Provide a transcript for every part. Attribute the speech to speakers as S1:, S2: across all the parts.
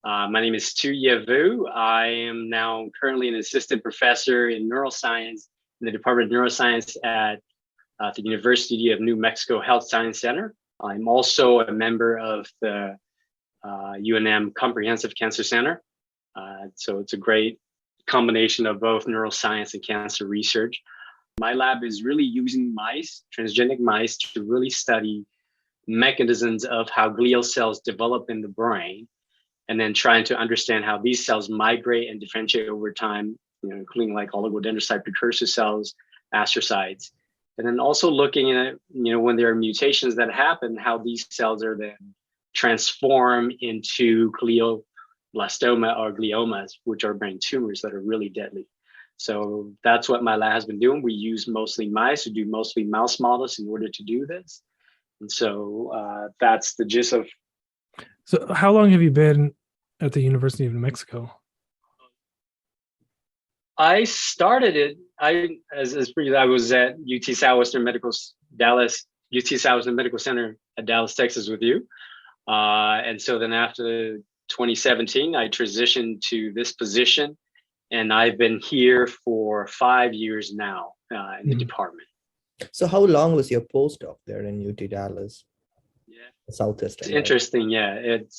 S1: My name is Tou Yia Vue. I am now currently an assistant professor in neuroscience in the Department of Neuroscience at the University of New Mexico Health Science Center. I'm also a member of the UNM Comprehensive Cancer Center. So it's a great combination of both neuroscience and cancer research. My lab is really using mice, transgenic mice, to really study mechanisms of how glial cells develop in the brain, and then trying to understand how these cells migrate and differentiate over time, including like oligodendrocyte precursor cells, astrocytes, and then also looking at, when there are mutations that happen, how these cells are then transformed into glioblastoma or gliomas, which are brain tumors that are really deadly. So that's what my lab has been doing. We use mostly mice, we do mostly mouse models in order to do this. And so that's the gist of.
S2: So how long have you been at the University of New Mexico?
S1: I started it. I was at UT Southwestern Medical Center at Dallas, Texas, with you, and so then after 2017, I transitioned to this position, and I've been here for 5 years now in the department.
S3: So how long was your postdoc there in UT Dallas?
S1: Yeah,
S3: Southeastern.
S1: It's interesting. Yeah, it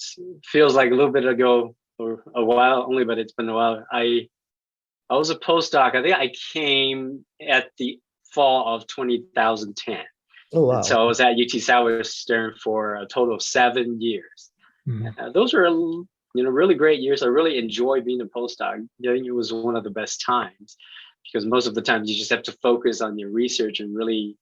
S1: feels like a little bit ago or a while only, but it's been a while. I was a postdoc. I think I came at the fall of 2010.
S3: Oh, wow.
S1: And so I was at UT Southwestern for a total of 7 years. Those were, really great years. I really enjoyed being a postdoc. I think it was one of the best times, because most of the time you just have to focus on your research and really,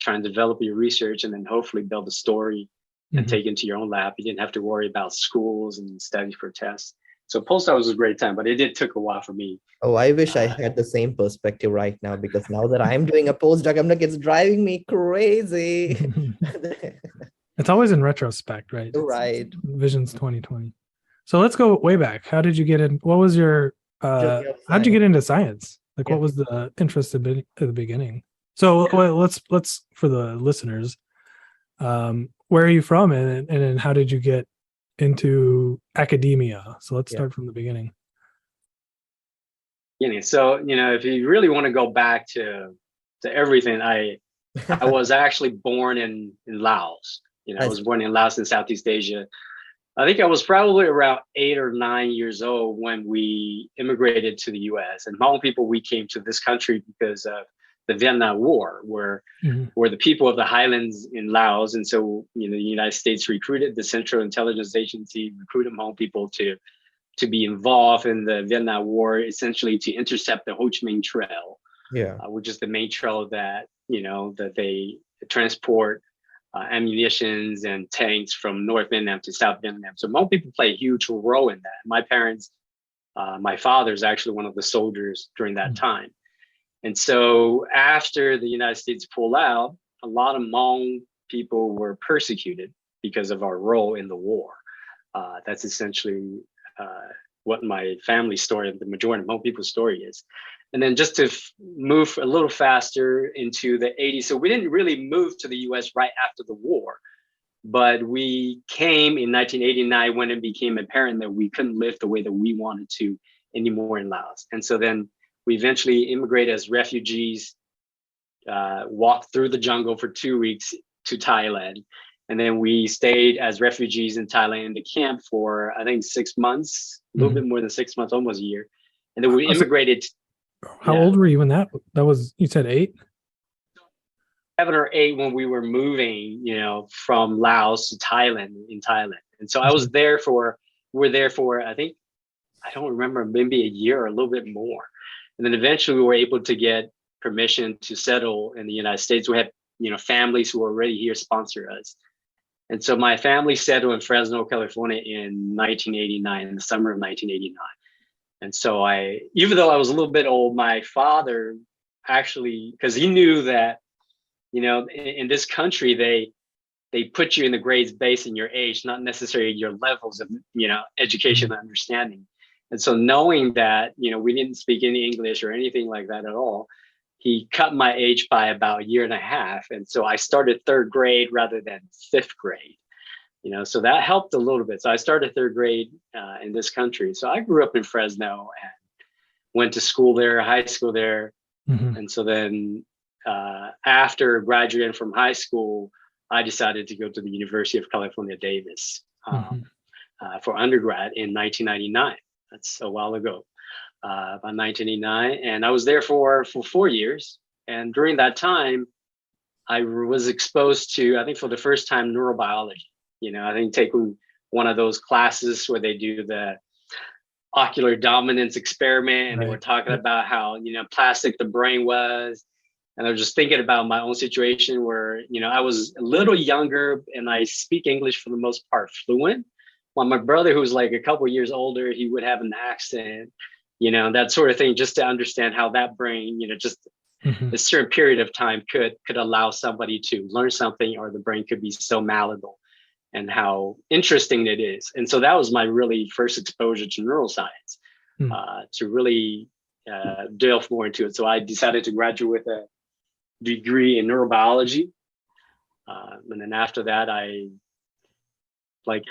S1: try and develop your research and then hopefully build a story and take it into your own lab. You didn't have to worry about schools and study for tests. So postdoc was a great time, but it took a while for me.
S3: Oh, I wish I had the same perspective right now, because now that I'm doing a postdoc, I'm like, it's driving me crazy.
S2: It's always in retrospect, right?
S3: Right.
S2: Visions 2020. So let's go way back. How did you get in? What was your, how did you get into science? Like, what was the interest at the beginning? So let's for the listeners, where are you from, and then how did you get into academia? So let's start from the beginning.
S1: So if you really want to go back to everything, I was actually born in Laos. I was born in Laos in Southeast Asia. I think I was probably around 8 or 9 years old when we immigrated to the U.S. And Hmong people, we came to this country because of the Vietnam War, where the people of the highlands in Laos. And so, the United States recruited the Central Intelligence Agency, recruited Hmong people to be involved in the Vietnam War, essentially to intercept the Ho Chi Minh Trail, which is the main trail that, that they transport ammunitions and tanks from North Vietnam to South Vietnam. So Hmong people play a huge role in that. My parents, my father is actually one of the soldiers during that time. And so after the United States pulled out, a lot of Hmong people were persecuted because of our role in the war. That's essentially what my family story, the majority of Hmong people's story is. And then just to move a little faster into the 80s. So we didn't really move to the US right after the war, but we came in 1989 when it became apparent that we couldn't live the way that we wanted to anymore in Laos. And so then we eventually immigrated as refugees, walked through the jungle for 2 weeks to Thailand. And then we stayed as refugees in Thailand in the camp for, I think, 6 months, a little bit more than 6 months, almost a year. And then we immigrated.
S2: How old were you when that was, you said 8?
S1: 7 or 8 when we were moving, from Laos to Thailand, in Thailand. And so I was there we're there for, I think, I don't remember, maybe a year or a little bit more. And then eventually we were able to get permission to settle in the United States. We had, families who were already here sponsor us. And so my family settled in Fresno, California in 1989, in the summer of 1989. And so even though I was a little bit old, my father actually, because he knew that, in this country, they put you in the grades based on your age, not necessarily your levels of, education and understanding. And so knowing that, we didn't speak any English or anything like that at all, he cut my age by about a year and a half. And so I started 3rd grade rather than 5th grade. so that helped a little bit. So I started third grade in this country. So I grew up in Fresno and went to school there, high school there. And so then after graduating from high school, I decided to go to the University of California, Davis for undergrad in 1999. That's a while ago, about 1989. And I was there for 4 years. And during that time, I was exposed to, I think for the first time, neurobiology. I think taking one of those classes where they do the ocular dominance experiment, and they were talking about how, plastic the brain was. And I was just thinking about my own situation where, I was a little younger and I speak English for the most part fluent. While my brother, who was like a couple of years older, he would have an accent, that sort of thing, just to understand how that brain, just a certain period of time could allow somebody to learn something, or the brain could be so malleable, and how interesting it is. And so that was my really first exposure to neuroscience, to really delve more into it. So I decided to graduate with a degree in neurobiology. And then after that, I, like,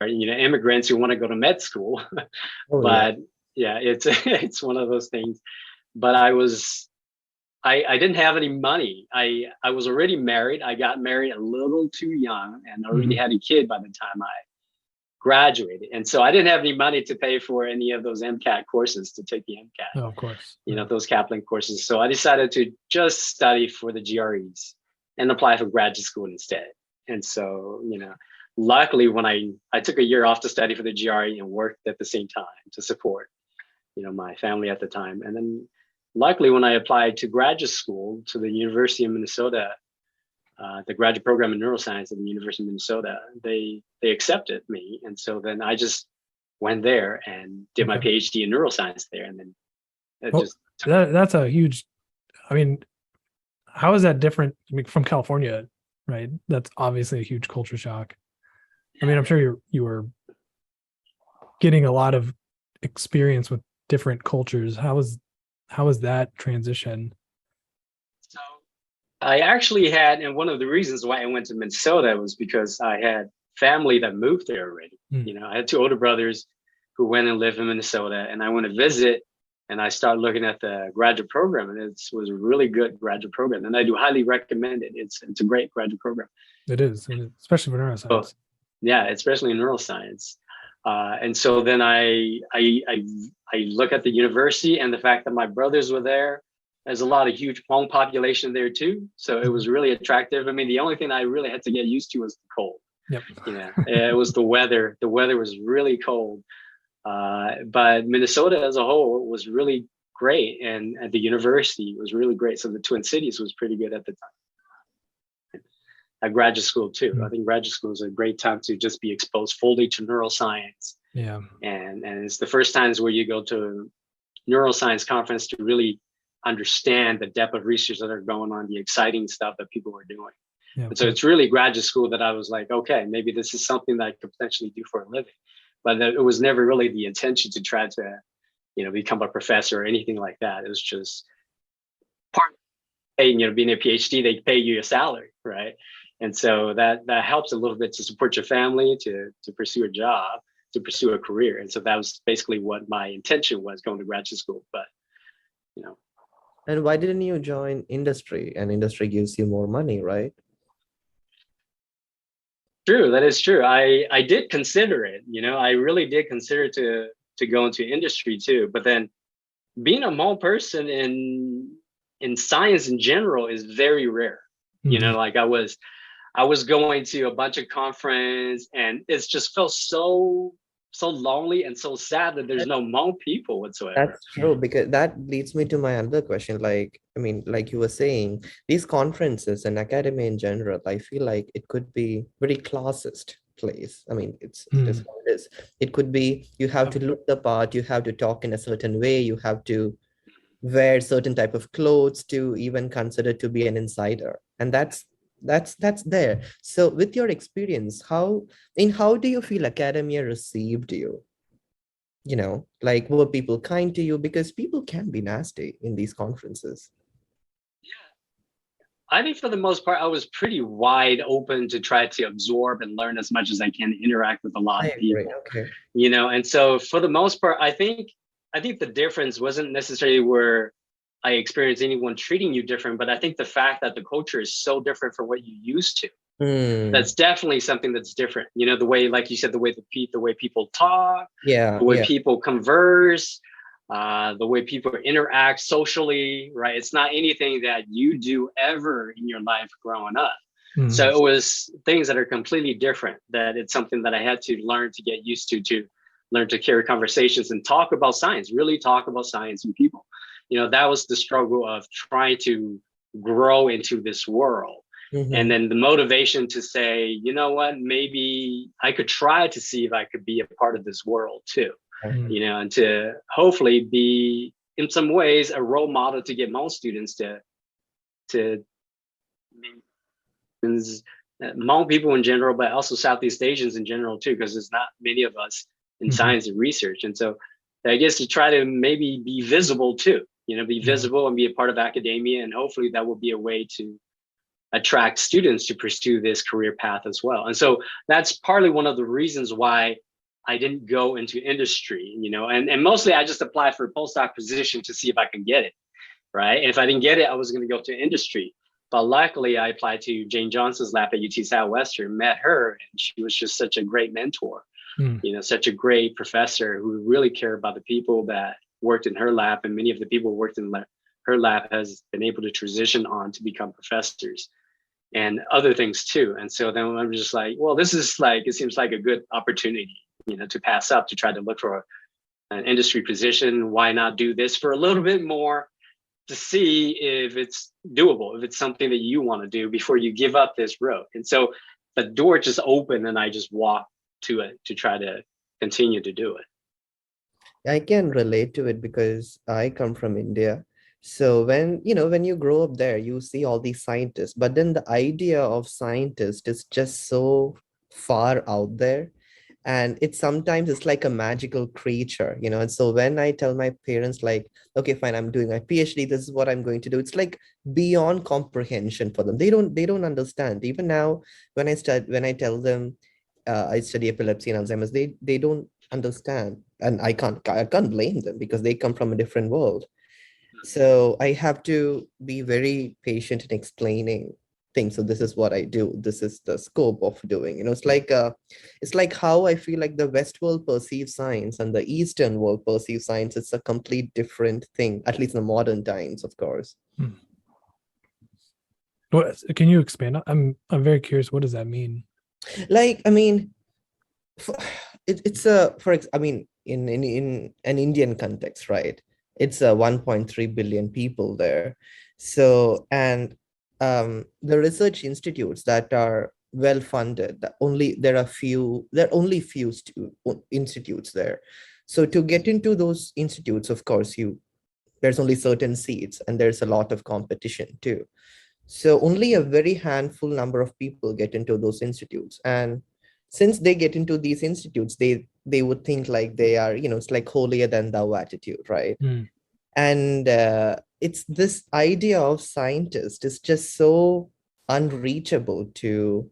S1: immigrants who want to go to med school, but it's one of those things. But I didn't have any money. I was already married. I got married a little too young and already had a kid by the time I graduated. And so I didn't have any money to pay for any of those MCAT courses, to take the MCAT.
S2: Oh, of course.
S1: Those Kaplan courses. So I decided to just study for the GREs and apply for graduate school instead. And so, luckily when I took a year off to study for the GRE and worked at the same time to support, my family at the time. And then luckily, when I applied to graduate school to the University of Minnesota, the graduate program in neuroscience at the University of Minnesota, they accepted me. And so then I just went there and did my PhD in neuroscience there. And then
S2: that's a huge, how is that different from California, right? That's obviously a huge culture shock. I'm sure you were getting a lot of experience with different cultures. How was that transition?
S1: So I actually had, and one of the reasons why I went to Minnesota was because I had family that moved there already. I had two older brothers who went and lived in Minnesota, and I went to visit, and I started looking at the graduate program, and it was a really good graduate program, and I do highly recommend it. It's a great graduate program.
S2: It is, especially for neuroscience.
S1: So, yeah, especially in neuroscience. And so then I look at the university and the fact that my brothers were there. There's a lot of huge Hmong population there too. So it was really attractive. The only thing I really had to get used to was the cold.
S2: Yep.
S1: It was the weather. The weather was really cold. But Minnesota as a whole was really great. And at the university was really great. So the Twin Cities was pretty good at the time. At graduate school too. I think graduate school is a great time to just be exposed fully to neuroscience.
S2: Yeah.
S1: And it's the first times where you go to neuroscience conference to really understand the depth of research that are going on, the exciting stuff that people are doing. Yeah, and so it's really graduate school that I was like, okay, maybe this is something that I could potentially do for a living. But it was never really the intention to try to, become a professor or anything like that. It was just part of being a PhD, they pay you a salary, right? And so that helps a little bit to support your family, to pursue a job, to pursue a career. And so that was basically what my intention was going to graduate school. But,
S3: And why didn't you join industry? And industry gives you more money, right?
S1: True, that is true. I did consider it, I really did consider to go into industry too. But then being a Hmong person in science in general is very rare. Like I was going to a bunch of conference and it's just felt so lonely and so sad that there's no Hmong people whatsoever.
S3: That's true, because that leads me to my other question. Like you were saying, these conferences and academia in general, I feel like it could be very classist place. It's just how it is. It could be, you have to look the part, you have to talk in a certain way, you have to wear certain type of clothes to even consider to be an insider. And that's there. So with your experience, how do you feel academia received you? Like, were people kind to you? Because people can be nasty in these conferences.
S1: I think for the most part, I was pretty wide open to try to absorb and learn as much as I can, interact with a lot
S3: I
S1: of
S3: agree.
S1: people.
S3: Okay.
S1: And so for the most part, I think the difference wasn't necessarily where I experienced anyone treating you different, but I think the fact that the culture is so different from what you used to. That's definitely something that's different. The way, like you said, the way people talk,
S3: Yeah.
S1: the way
S3: Yeah.
S1: people converse, the way people interact socially, right? It's not anything that you do ever in your life growing up. So it was things that are completely different, that it's something that I had to learn to get used to learn to carry conversations and talk about science, really talk about science and people. That was the struggle of trying to grow into this world. And then the motivation to say, you know what, maybe I could try to see if I could be a part of this world too, and to hopefully be in some ways a role model to get most students to Hmong people in general, but also Southeast Asians in general too, because there's not many of us in science and research. And so I guess to try to maybe be visible too, be visible and be a part of academia. And hopefully that will be a way to attract students to pursue this career path as well. And so that's partly one of the reasons why I didn't go into industry, and mostly I just applied for a postdoc position to see if I can get it, right? And if I didn't get it, I was going to go to industry. But luckily, I applied to Jane Johnson's lab at UT Southwestern, met her, and she was just such a great mentor, such a great professor who really cared about the people that worked in her lab. And many of the people who worked in her lab has been able to transition on to become professors and other things too. And so then I'm just like, well, this is like, it seems like a good opportunity, to pass up, to try to look for an industry position. Why not do this for a little bit more to see if it's doable, if it's something that you want to do before you give up this road. And so the door just opened and I just walked to it to try to continue to do it.
S3: I can relate to it because I come from India. So when you grow up there, you see all these scientists, but then the idea of scientist is just so far out there. And it's like a magical creature, and so when I tell my parents, like, okay, fine, I'm doing my PhD, this is what I'm going to do, it's like beyond comprehension for them. They don't understand. Even now, when I tell them I study epilepsy and Alzheimer's, they don't understand. And I can't blame them because they come from a different world. So I have to be very patient in explaining things. So this is what I do. This is the scope of doing. It's like how I feel like the West world perceives science and the Eastern world perceives science. It's a complete different thing, at least in the modern times, of course.
S2: Can you expand? I'm very curious. What does that mean?
S3: Like, I mean, it's a in an Indian context, right? It's 1.3 billion people there. So, and the research institutes that are well funded, there are only few institutes there. So to get into those institutes, of course, there's only certain seats and there's a lot of competition too. So only a very handful number of people get into those institutes. And since they get into these institutes, they would think like they are, it's like holier than thou attitude, right? And it's this idea of scientist is just so unreachable to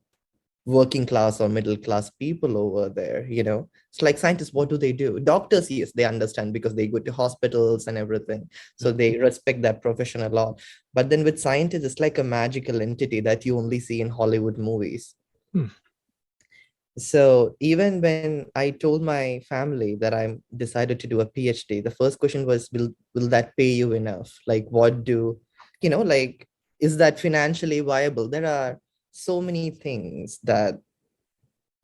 S3: working class or middle class people over there. It's like, scientists, what do they do? Doctors, yes, they understand because they go to hospitals and everything, so they respect that profession a lot. But then with scientists, it's like a magical entity that you only see in Hollywood movies. So even when I told my family that I'm decided to do a PhD, the first question was, will that pay you enough? Like, is that financially viable? There are so many things that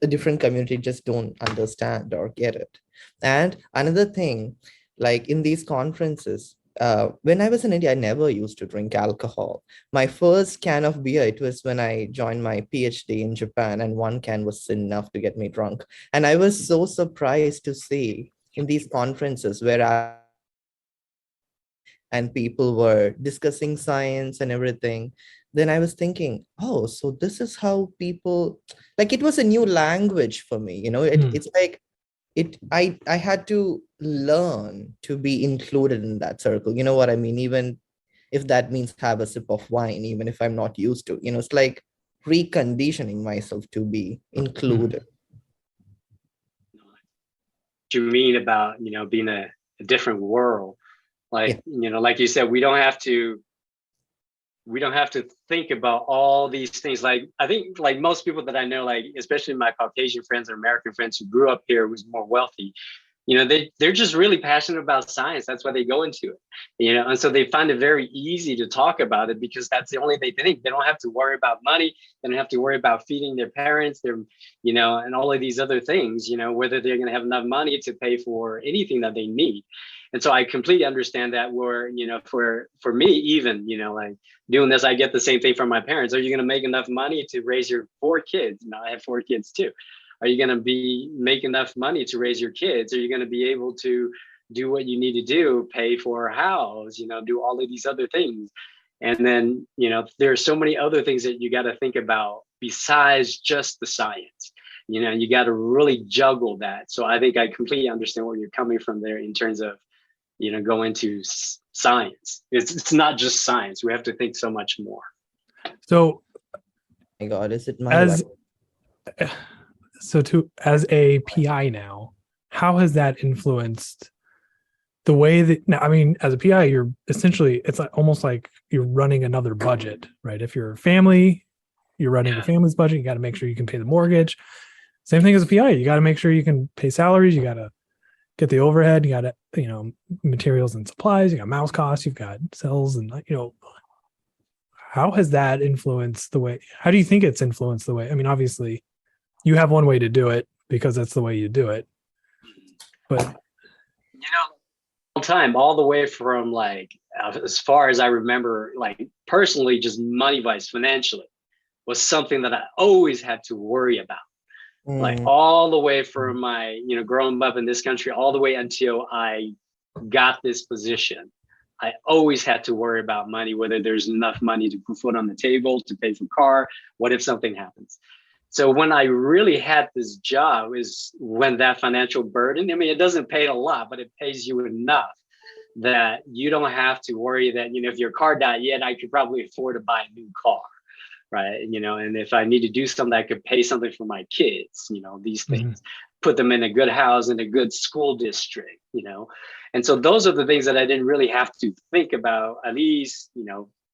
S3: the different community just don't understand or get it. And another thing, like in these conferences, when I was in India, I never used to drink alcohol. My first can of beer, it was when I joined my PhD in Japan, and one can was enough to get me drunk. And I was so surprised to see in these conferences where and people were discussing science and everything. Then I was thinking, oh, so this is how people, like, it was a new language for me. It's like, I had to learn to be included in that circle. You know what I mean? Even if that means have a sip of wine, even if I'm not used to, it's like reconditioning myself to be included.
S1: What you mean about, being a different world, like, like you said, we don't have to think about all these things. Like, I think like most people that I know, like especially my Caucasian friends or American friends who grew up here, who's more wealthy, they're just really passionate about science. That's why they go into it, and so they find it very easy to talk about it because that's the only thing they think. They don't have to worry about money. They don't have to worry about feeding their parents, and all of these other things, whether they're going to have enough money to pay for anything that they need. And so I completely understand that where, for me, even, like doing this, I get the same thing from my parents. Are you going to make enough money to raise your 4 kids? I have 4 kids too. Are you going to make enough money to raise your kids? Are you going to be able to do what you need to do, pay for a house, do all of these other things? And then, there are so many other things that you got to think about besides just the science. You got to really juggle that. So I think I completely understand where you're coming from there in terms of, go into science. It's not just science. We have to think so much more.
S2: So,
S3: my God, is it my
S2: as a PI now, how has that influenced the way that, now, I mean, as a PI, you're essentially, it's almost like you're running another budget, right? If you're a family, you're running your family's budget. You got to make sure you can pay the mortgage. Same thing as a PI. You got to make sure you can pay salaries. You got to get the overhead. You got to, materials and supplies. You got mouse costs. You've got cells, and how has that influenced the way? How do you think it's influenced the way? I mean, obviously, you have one way to do it because that's the way you do it. But
S1: time, all the way from like, as far as I remember, like personally, just money wise, financially, was something that I always had to worry about. Like all the way from my, growing up in this country, all the way until I got this position, I always had to worry about money, whether there's enough money to put food on the table, to pay for car, what if something happens? So when I really had this job is when that financial burden, I mean, it doesn't pay a lot, but it pays you enough that you don't have to worry that, if your car died, I could probably afford to buy a new car. Right. And if I need to do something, I could pay something for my kids, these things, put them in a good house, in a good school district, And so those are the things that I didn't really have to think about, at least,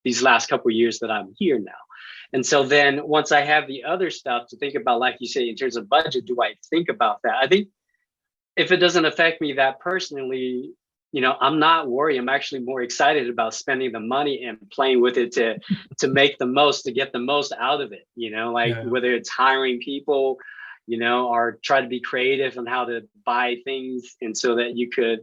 S1: these last couple of years that I'm here now. And so then once I have the other stuff to think about, like you say, in terms of budget, do I think about that? I think if it doesn't affect me that personally, I'm not worried. I'm actually more excited about spending the money and playing with it to make the most, to get the most out of it, whether it's hiring people, or try to be creative on how to buy things. And so that you could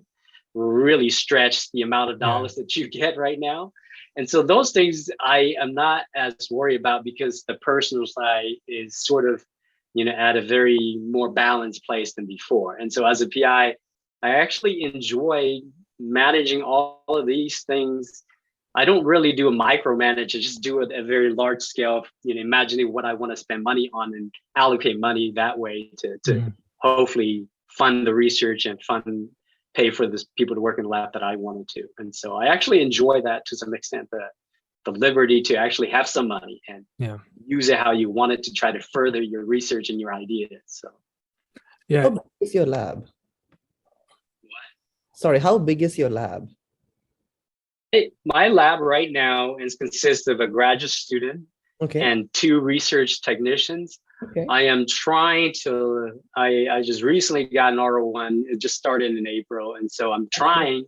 S1: really stretch the amount of dollars that you get right now. And so those things I am not as worried about because the personal side is sort of, at a very more balanced place than before. And so as a PI, I actually enjoy managing all of these things. I don't really do a micromanage, I just do it at a very large scale, imagining what I want to spend money on and allocate money that way to hopefully fund the research and pay for the people to work in the lab that I wanted to. And so I actually enjoy that to some extent, the liberty to actually have some money and use it how you want it to try to further your research and your ideas. So
S3: how big is your lab? Sorry, how big is your lab?
S1: My lab right now consists of a graduate student and 2 research technicians. I am trying to, I just recently got an R01. It just started in April. And so I'm trying.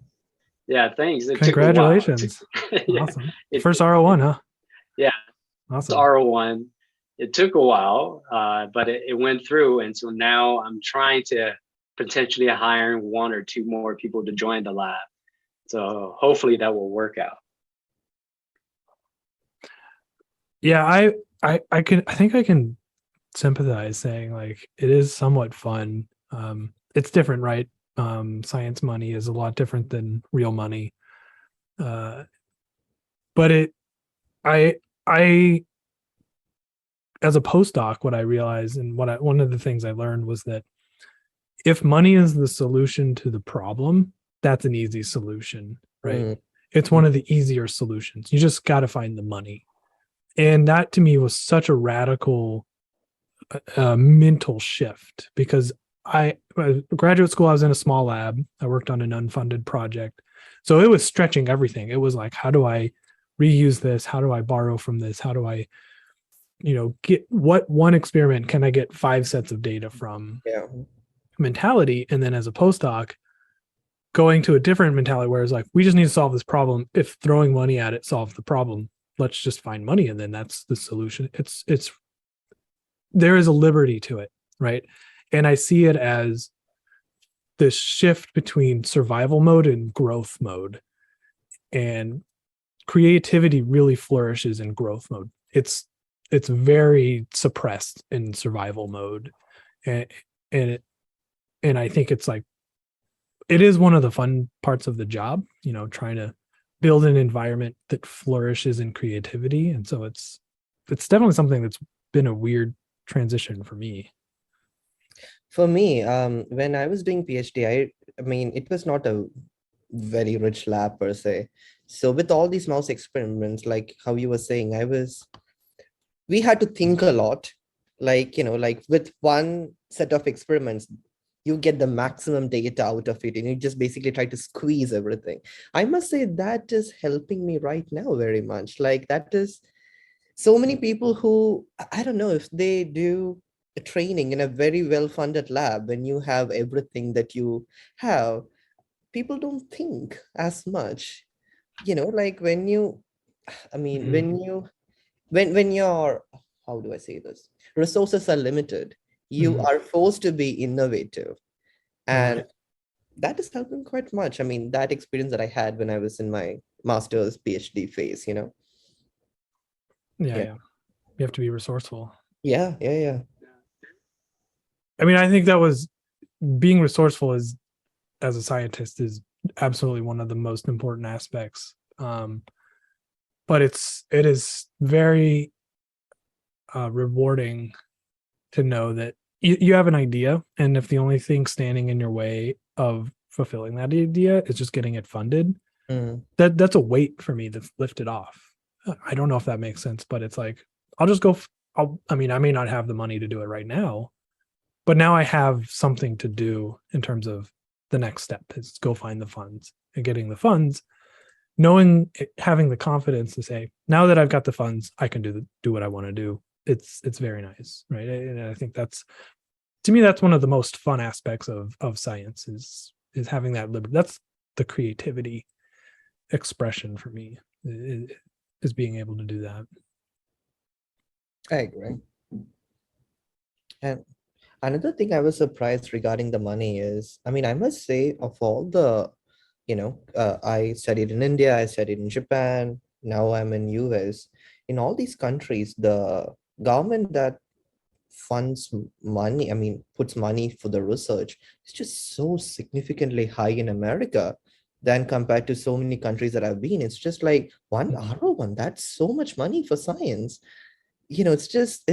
S1: Yeah, thanks.
S2: Congratulations. Awesome. First R01, huh?
S1: Yeah.
S2: Awesome.
S1: R01. It took a while, but it went through. And so now I'm trying to potentially hiring 1 or 2 more people to join the lab. So hopefully that will work out.
S2: Yeah, I think I can sympathize, saying like it is somewhat fun. It's different, right? Science money is a lot different than real money. But I as a postdoc, what I realized and one of the things I learned was that if money is the solution to the problem, that's an easy solution, right? it's one of the easier solutions. You just got to find the money. And that to me was such a radical mental shift, because graduate school, I was in a small lab. I worked on an unfunded project. So it was stretching everything. It was like, how do I reuse this? How do I borrow from this? How do I, get what one experiment can I get 5 sets of data from?
S3: Yeah.
S2: Mentality. And then as a postdoc, going to a different mentality where it's like, we just need to solve this problem. If throwing money at it solves the problem, let's just find money, and then that's the solution. It's there is a liberty to it, right? And I see it as this shift between survival mode and growth mode. And creativity really flourishes in growth mode. It's very suppressed in survival mode. And I think it's like, it is one of the fun parts of the job, trying to build an environment that flourishes in creativity. And so it's definitely something that's been a weird transition for me.
S3: For me, when I was doing PhD, I mean, it was not a very rich lab per se. So with all these mouse experiments, like how you were saying, we had to think a lot. Like, like with one set of experiments, you get the maximum data out of it, and you just basically try to squeeze everything. I must say that is helping me right now very much. Like, that is so many people who, I don't know if they do a training in a very well-funded lab, when you have everything that you have, people don't think as much, like when you, I mean, when you're, how do I say this? Resources are limited. You are forced to be innovative. And that is helping quite much. I mean, that experience that I had when I was in my master's PhD phase,
S2: Yeah. You have to be resourceful.
S3: Yeah.
S2: I mean, I think that was being resourceful as a scientist is absolutely one of the most important aspects. But it is very rewarding to know that you have an idea, and if the only thing standing in your way of fulfilling that idea is just getting it funded, that's a weight for me that's lifted off. I don't know if that makes sense, but it's like, I'll just go. I mean, I may not have the money to do it right now, but now I have something to do in terms of the next step is go find the funds, and getting the funds, having the confidence to say, now that I've got the funds, I can do what I want to do. It's very nice, right? And I think to me, that's one of the most fun aspects of science is having that liberty. That's the creativity expression for me, is being able to do that.
S3: I agree. And another thing I was surprised regarding the money is, I mean, I must say, of all the, I studied in India, I studied in Japan, now I'm in US. In all these countries, the government that funds money, I mean, puts money for the research, is just so significantly high in America than compared to so many countries that I've been. It's just like one R01, that's so much money for science. It's just,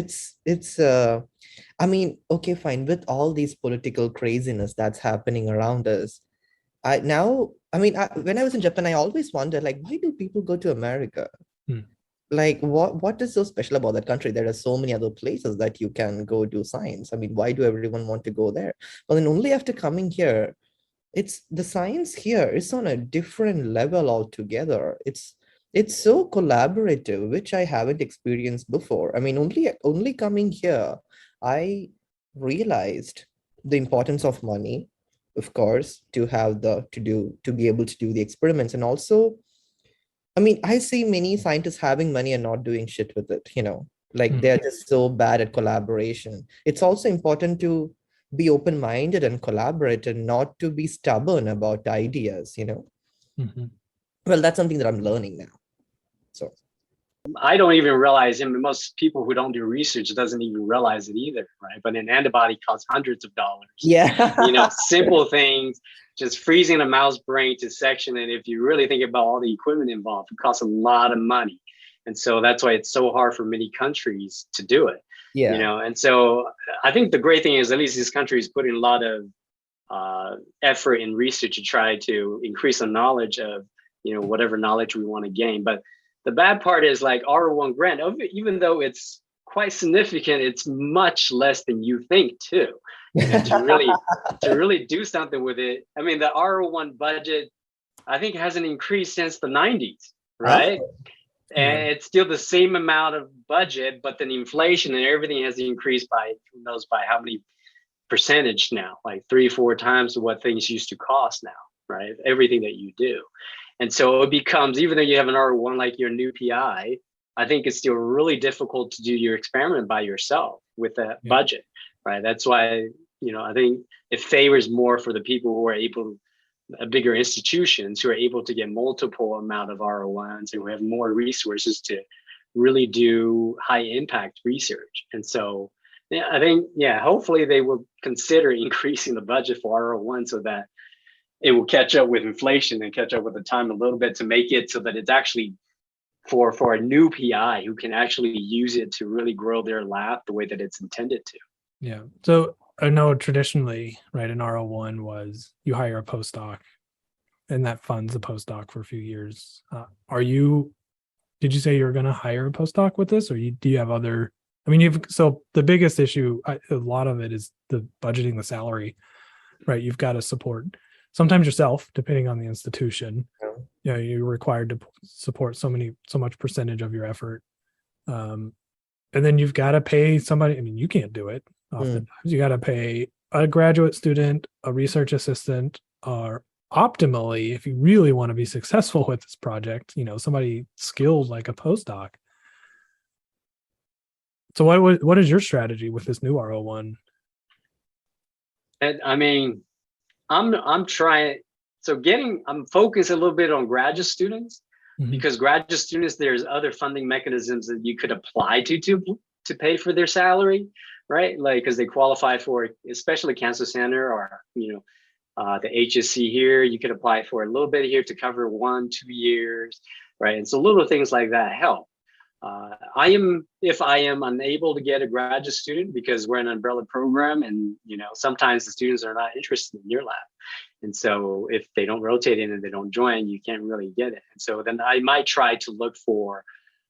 S3: I mean, okay, fine. With all these political craziness that's happening around us, when I was in Japan, I always wondered, like, why do people go to America? Like, what is so special about that country? There are so many other places that you can go do science. I mean, why do everyone want to go there? Well, then only after coming here, it's the science here is on a different level altogether. It's so collaborative, which I haven't experienced before. I mean, only coming here, I realized the importance of money, of course, to be able to do the experiments. And also, I mean, I see many scientists having money and not doing shit with it, like they're just so bad at collaboration. It's also important to be open-minded and collaborate, and not to be stubborn about ideas, Well, that's something that I'm learning now. So
S1: I don't even realize, and most people who don't do research doesn't even realize it either, right? But an antibody costs hundreds of dollars.
S3: Yeah.
S1: Simple things, just freezing a mouse brain to section. And if you really think about all the equipment involved, it costs a lot of money. And so that's why it's so hard for many countries to do it.
S3: Yeah.
S1: And so I think the great thing is, at least these countries put in a lot of effort in research to try to increase the knowledge of whatever knowledge we want to gain. But the bad part is like R1 grant, even though it's quite significant, it's much less than you think too. To really do something with it. I mean, the R1 budget, I think, hasn't increased since the 90s, right? Oh. And it's still the same amount of budget, but then inflation and everything has increased by who knows by how many percentage now, like 3-4 times what things used to cost now, right? Everything that you do. And so it becomes, even though you have an R1 like your new PI, I think it's still really difficult to do your experiment by yourself with that budget, right? That's why, I think it favors more for the people who are able, bigger institutions who are able to get multiple amount of R1s and who have more resources to really do high impact research. And so I think, hopefully they will consider increasing the budget for R1 so that it will catch up with inflation and catch up with the time a little bit to make it so that it's actually for a new PI who can actually use it to really grow their lab the way that it's intended to.
S2: Yeah. So I know traditionally, right, an R01 was you hire a postdoc and that funds a postdoc for a few years. Did you say you're going to hire a postdoc with this, or do you have other, so the biggest issue, a lot of it is the budgeting the salary, right? You've got to support sometimes yourself, depending on the institution. You're required to support so much percentage of your effort. And then you've got to pay somebody. You can't do it. Oftentimes you got to pay a graduate student, a research assistant, or optimally, if you really want to be successful with this project, somebody skilled like a postdoc. So what is your strategy with this new R01?
S1: And I'm trying. So I'm focused a little bit on graduate students because graduate students, there's other funding mechanisms that you could apply to pay for their salary, right? Like, because they qualify for, especially Cancer Center or, the HSC here, you could apply for a little bit here to cover 1-2 years, right? And so little things like that help. If I am unable to get a graduate student because we're an umbrella program and, sometimes the students are not interested in your lab. And so if they don't rotate in and they don't join, you can't really get it. And so then I might try to look for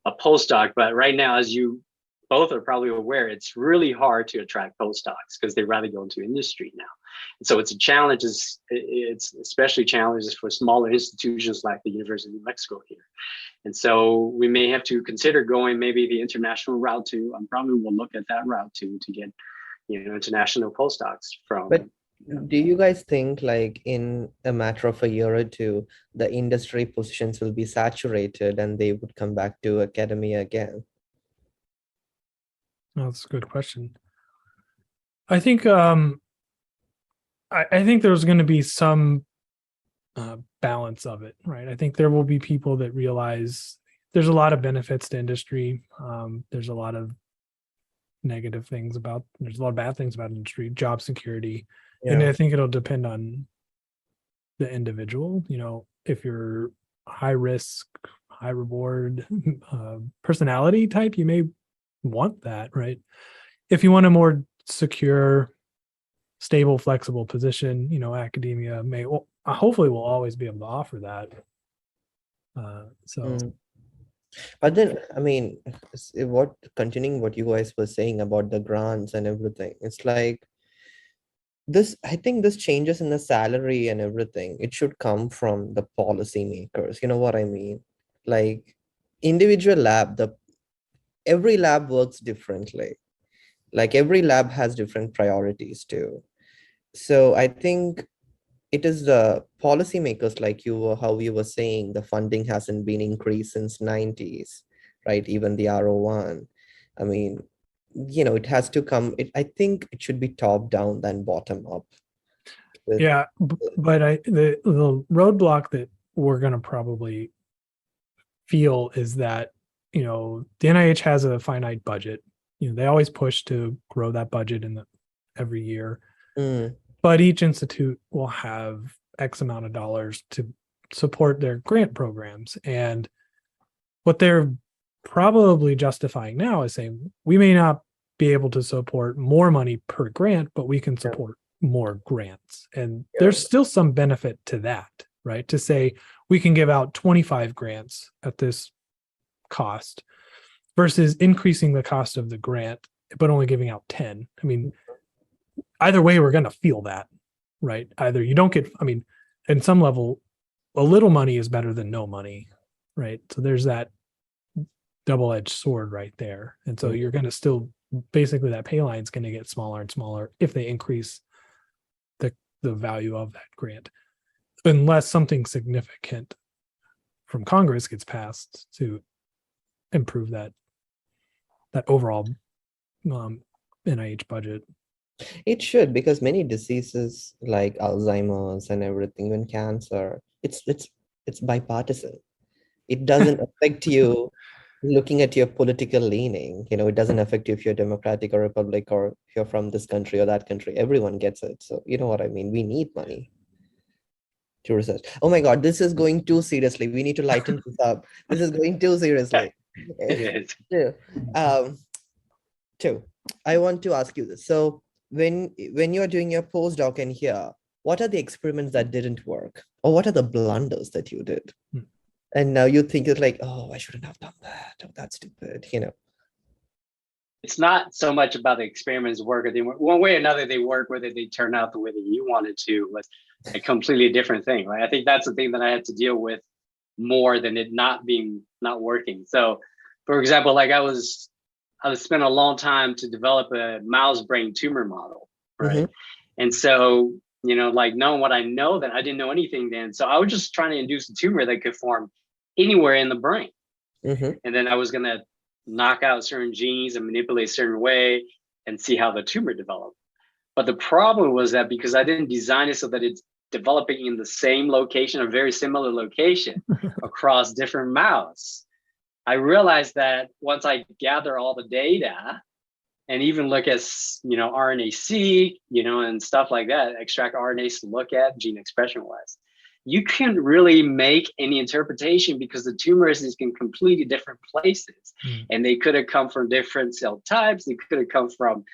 S1: a postdoc, but right now, as you both are probably aware, it's really hard to attract postdocs because they rather go into industry now. And so it's a challenge. It's especially challenges for smaller institutions like the University of New Mexico here. And so we may have to consider going maybe the international route too. I probably will look at that route too to get, international postdocs from.
S3: But do you guys think like in a matter of a year or two, the industry positions will be saturated and they would come back to academia again?
S2: That's a good question. I think I think there's going to be some balance of it, right? I think there will be people that realize there's a lot of benefits to industry. There's a lot of bad things about industry, job security. Yeah. And I think it'll depend on the individual. If you're high risk, high reward personality type, you may want that, right? If you want a more secure, stable, flexible position, academia hopefully will always be able to offer that.
S3: But then, continuing what you guys were saying about the grants and everything, it's like I think this changes in the salary and everything, it should come from the policymakers. You know what I mean? Like individual lab, every lab works differently. Like every lab has different priorities too. So I think it is the policymakers, like how you were saying, the funding hasn't been increased since 90s, right? Even the R01. It has to come. I think it should be top down than bottom up. But
S2: the roadblock that we're going to probably feel is that, the NIH has a finite budget. They always push to grow that budget every year. But each institute will have X amount of dollars to support their grant programs. And what they're probably justifying now is saying, we may not be able to support more money per grant, but we can support more grants. And there's still some benefit to that, right? To say we can give out 25 grants at this cost versus increasing the cost of the grant, but only giving out 10. I mean, either way, we're going to feel that, right? Either you don't get, I mean, in some level, a little money is better than no money, right? So there's that double-edged sword right there. And so you're going to still, basically that pay line is going to get smaller and smaller if they increase the value of that grant, unless something significant from Congress gets passed to improve that overall NIH budget.
S3: It should, because many diseases like Alzheimer's and everything, even cancer, it's bipartisan. It doesn't affect you looking at your political leaning. It doesn't affect you if you're Democratic or Republic or if you're from this country or that country. Everyone gets it. So you know what I mean? We need money to research. Oh my God, this is going too seriously. We need to lighten this up. This is going too seriously. Tou, I want to ask you this. So when you're doing your postdoc in here, what are the experiments that didn't work? Or what are the blunders that you did? And now you think it's like, oh, I shouldn't have done that. Oh, that's stupid,
S1: It's not so much about the experiments work or they work. One way or another, they work, whether they turn out the way that you wanted to was a completely different thing, right? I think that's the thing that I had to deal with more than it not working. So, for example, like I spent a long time to develop a mouse brain tumor model, right? And so, like knowing what I know, that I didn't know anything then. So I was just trying to induce a tumor that could form anywhere in the brain. And then I was going to knock out certain genes and manipulate a certain way and see how the tumor developed. But the problem was that because I didn't design it so that it's developing in the same location or very similar location across different mouse, I realized that once I gather all the data and even look at, RNA-seq, and stuff like that, extract RNAs to look at gene expression wise, you can't really make any interpretation because the tumors is in completely different places. And they could have come from different cell types. They could have come from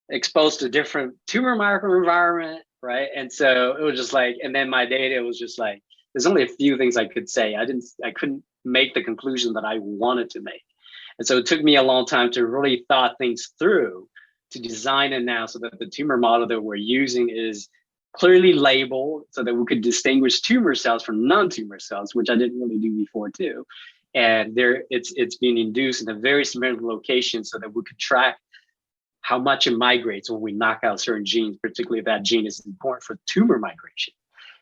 S1: exposed to different tumor microenvironment, right? And so it was just like, and then my data was just like, there's only a few things I could say. I couldn't make the conclusion that I wanted to make. And so it took me a long time to really thought things through to design it now so that the tumor model that we're using is clearly labeled so that we could distinguish tumor cells from non-tumor cells, which I didn't really do before too. And it's being induced in a very similar location so that we could track how much it migrates when we knock out certain genes, particularly if that gene is important for tumor migration.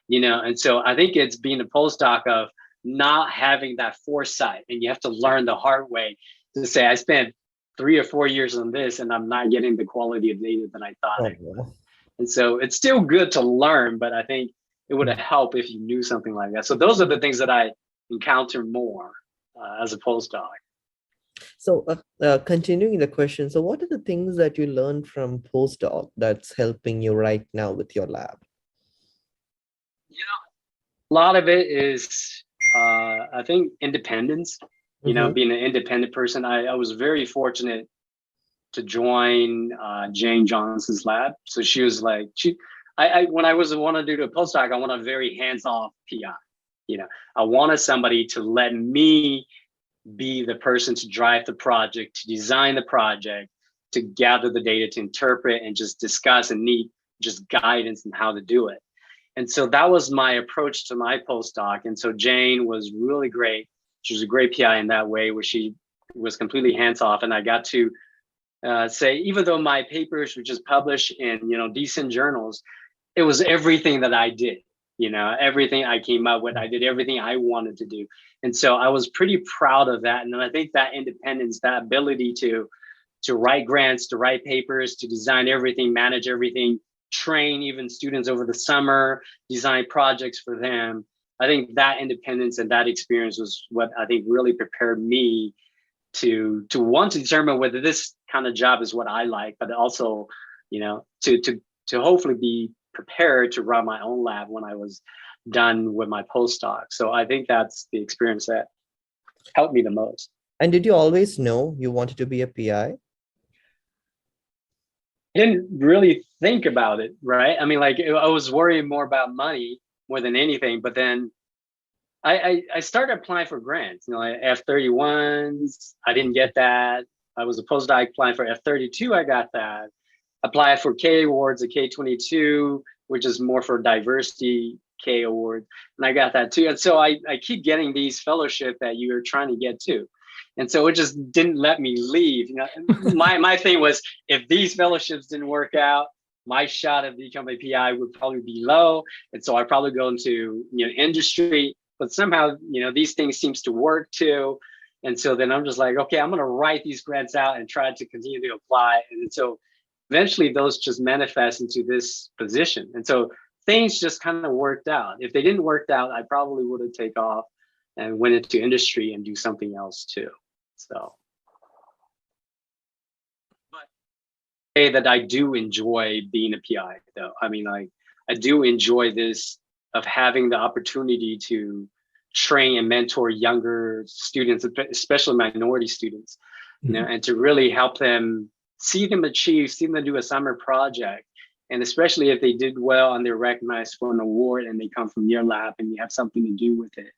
S1: And so I think it's being a postdoc of not having that foresight, and you have to learn the hard way to say, I spent 3 or 4 years on this and I'm not getting the quality of data that I thought I would. And so it's still good to learn, but I think it would have helped if you knew something like that. So those are the things that I encounter more as a postdoc.
S3: So continuing the question, so what are the things that you learned from postdoc that's helping you right now with your lab?
S1: A lot of it is, I think, independence. Being an independent person. I was very fortunate to join Jane Johnson's lab. So she was like, when I want to do the postdoc, I want a very hands-off PI. I wanted somebody to let me be the person to drive the project, to design the project, to gather the data, to interpret and just discuss and need just guidance on how to do it. And so that was my approach to my postdoc. And so Jane was really great. She was a great PI in that way, where she was completely hands-off. And I got to say, even though my papers were just published in, decent journals, it was everything that I did, everything I came up with, I did everything I wanted to do. And so I was pretty proud of that. And then I think that independence, that ability to write grants, to write papers, to design everything, manage everything, train even students over the summer, design projects for them. I think that independence and that experience was what I think really prepared me to want to determine whether this kind of job is what I like, but also, to hopefully be prepared to run my own lab when I was done with my postdoc. So I think that's the experience that helped me the most.
S3: And did you always know you wanted to be a PI?
S1: I didn't really think about it, right? I mean, like I was worrying more about money more than anything. But then I started applying for grants, like F31s. I didn't get that. I was a postdoc applying for F32. I got that. Applied for K awards, a K22, which is more for diversity K award, and I got that too. And so I keep getting these fellowship that you're trying to get to. And so it just didn't let me leave. My thing was, if these fellowships didn't work out, my shot of becoming a PI would probably be low. And so I'd probably go into industry. But somehow, these things seems to work too. And so then I'm just like, okay, I'm going to write these grants out and try to continue to apply. And so eventually those just manifest into this position. And so things just kind of worked out. If they didn't work out, I probably would have taken off and went into industry and do something else too. So, but say that I do enjoy being a PI though. I mean, like, I do enjoy this of having the opportunity to train and mentor younger students, especially minority students, and to really help them, see them do a summer project. And especially if they did well and they're recognized for an award and they come from your lab and you have something to do with it,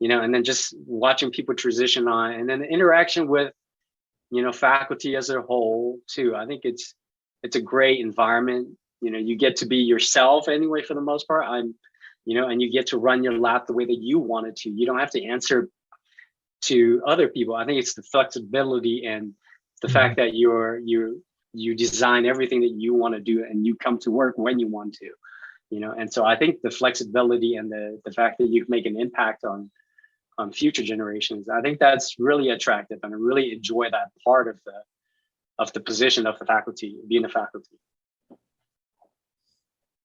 S1: and then just watching people transition on, and then the interaction with, faculty as a whole too. I think it's a great environment. You get to be yourself anyway, for the most part. And you get to run your lab the way that you want it to. You don't have to answer to other people. I think it's the flexibility and the fact that you design everything that you want to do and you come to work when you want to, And so I think the flexibility and the fact that you can make an impact on future generations, I think that's really attractive, and I really enjoy that part of the position of the faculty, being a faculty.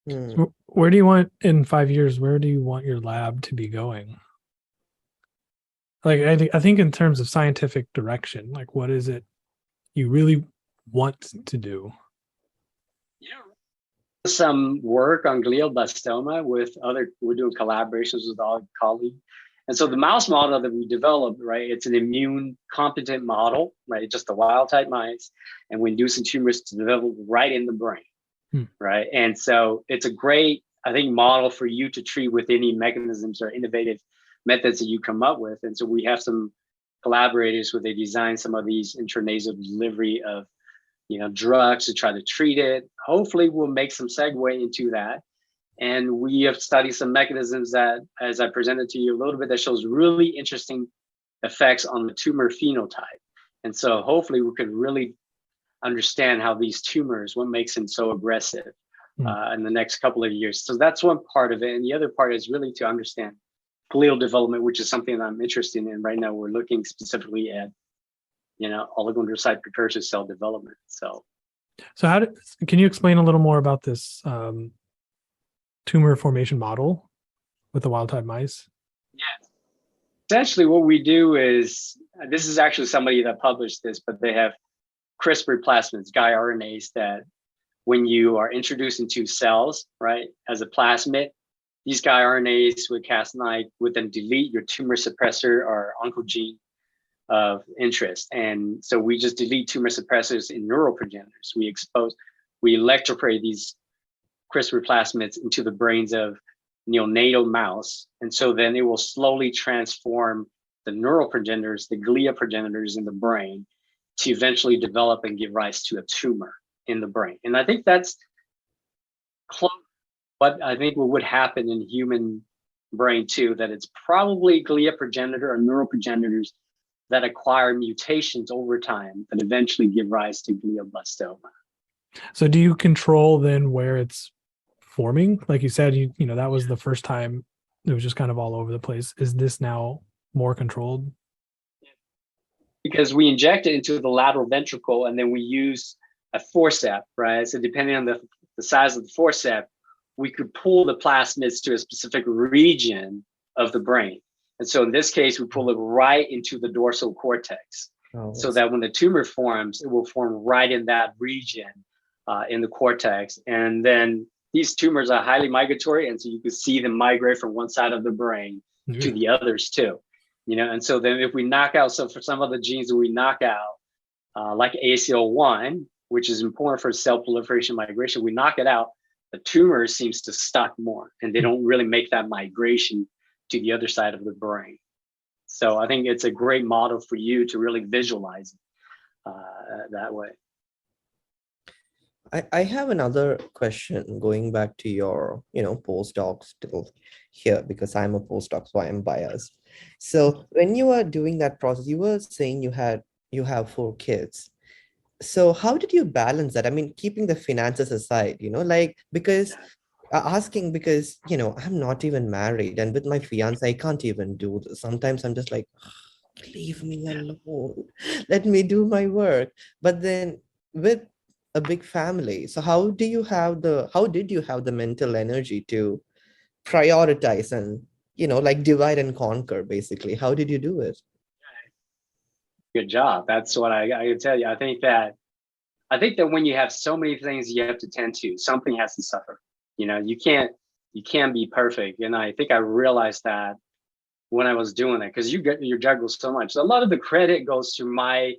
S2: So where do you want in 5 years? Where do you want your lab to be going? Like, I think in terms of scientific direction, like, what is it you really want to do?
S1: Some work on glioblastoma we're doing collaborations with our colleagues. And so the mouse model that we developed, right, it's an immune competent model, right, just the wild type mice, and we induce tumors to develop right in the brain. Right. And so it's a great, I think, model for you to treat with any mechanisms or innovative methods that you come up with. And so we have some collaborators where they design some of these intranasal delivery of, drugs to try to treat it. Hopefully we'll make some segue into that. And we have studied some mechanisms that, as I presented to you a little bit, that shows really interesting effects on the tumor phenotype. And so hopefully we could really understand how these tumors, what makes them so aggressive in the next couple of years. So that's one part of it. And the other part is really to understand glial development, which is something that I'm interested in right now. We're looking specifically at, oligodendrocyte precursor cell development. So
S2: can you explain a little more about this tumor formation model with the wild type mice?
S1: Yeah. Essentially what we do is, this is actually somebody that published this, but they have CRISPR plasmids, guide RNAs, that when you are introduced into cells, right, as a plasmid, these guide RNAs would would then delete your tumor suppressor or oncogene of interest. And so we just delete tumor suppressors in neural progenitors. We electroporate these CRISPR plasmids into the brains of neonatal mouse. And so then it will slowly transform the neural progenitors, the glia progenitors in the brain, to eventually develop and give rise to a tumor in the brain. And I think that's close. But I think what would happen in human brain too, that it's probably glia progenitor or neural progenitors that acquire mutations over time that eventually give rise to glioblastoma.
S2: So do you control then where it's forming? Like you said, that was the first time it was just kind of all over the place. Is this now more controlled?
S1: Because we inject it into the lateral ventricle and then we use a forceps, right? So depending on the size of the forceps, we could pull the plasmids to a specific region of the brain. And so in this case, we pull it right into the dorsal cortex, so that when the tumor forms, it will form right in that region in the cortex. And then these tumors are highly migratory, and so you can see them migrate from one side of the brain to the others too. And so then if we knock out, so for some of the genes that we knock out, like ACL1, which is important for cell proliferation migration, we knock it out, the tumor seems to stuck more, and they don't really make that migration to the other side of the brain. So I think it's a great model for you to really visualize that way.
S3: I have another question going back to your, postdoc still here, because I'm a postdoc, so I'm biased. So when you are doing that process, you were saying you have 4 kids. So how did you balance that? I mean, keeping the finances aside, because asking, because, I'm not even married, and with my fiance, I can't even do this. Sometimes I'm just like, leave me alone. Let me do my work. But then with a big family, so how did you have the mental energy to prioritize and, like divide and conquer, basically? How did you do it?
S1: Good job. That's what I can tell you. I think that when you have so many things you have to tend to, something has to suffer. You can't be perfect. And I think I realized that when I was doing it, because you juggle so much. A lot of the credit goes to my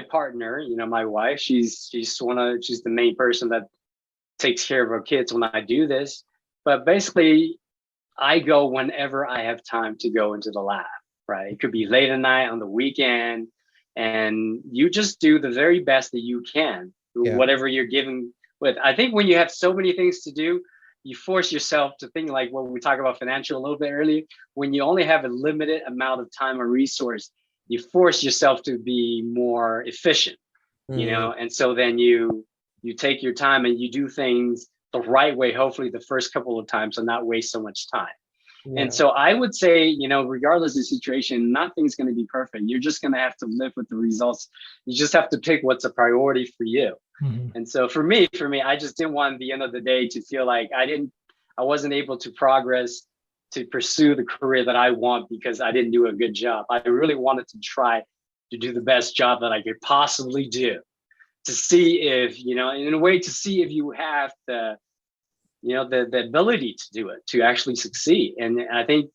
S1: partner, my wife. She's the main person that takes care of our kids when I do this. But basically, I go whenever I have time to go into the lab, right? It could be late at night, on the weekend, and you just do the very best that you can, whatever you're given with. I think when you have so many things to do, you force yourself to think, like what we talked about financial a little bit earlier. When you only have a limited amount of time or resource, you force yourself to be more efficient, and so then you take your time and you do things the right way, hopefully the first couple of times, and not waste so much time. Yeah. And so I would say, regardless of the situation, nothing's going to be perfect. You're just going to have to live with the results. You just have to pick what's a priority for you. Mm-hmm. And so for me, I just didn't want at the end of the day to feel like I wasn't able to progress, to pursue the career that I want because I didn't do a good job. I really wanted to try to do the best job that I could possibly do, to see if, in a way, to see if you have the ability to do it, to actually succeed. And I think,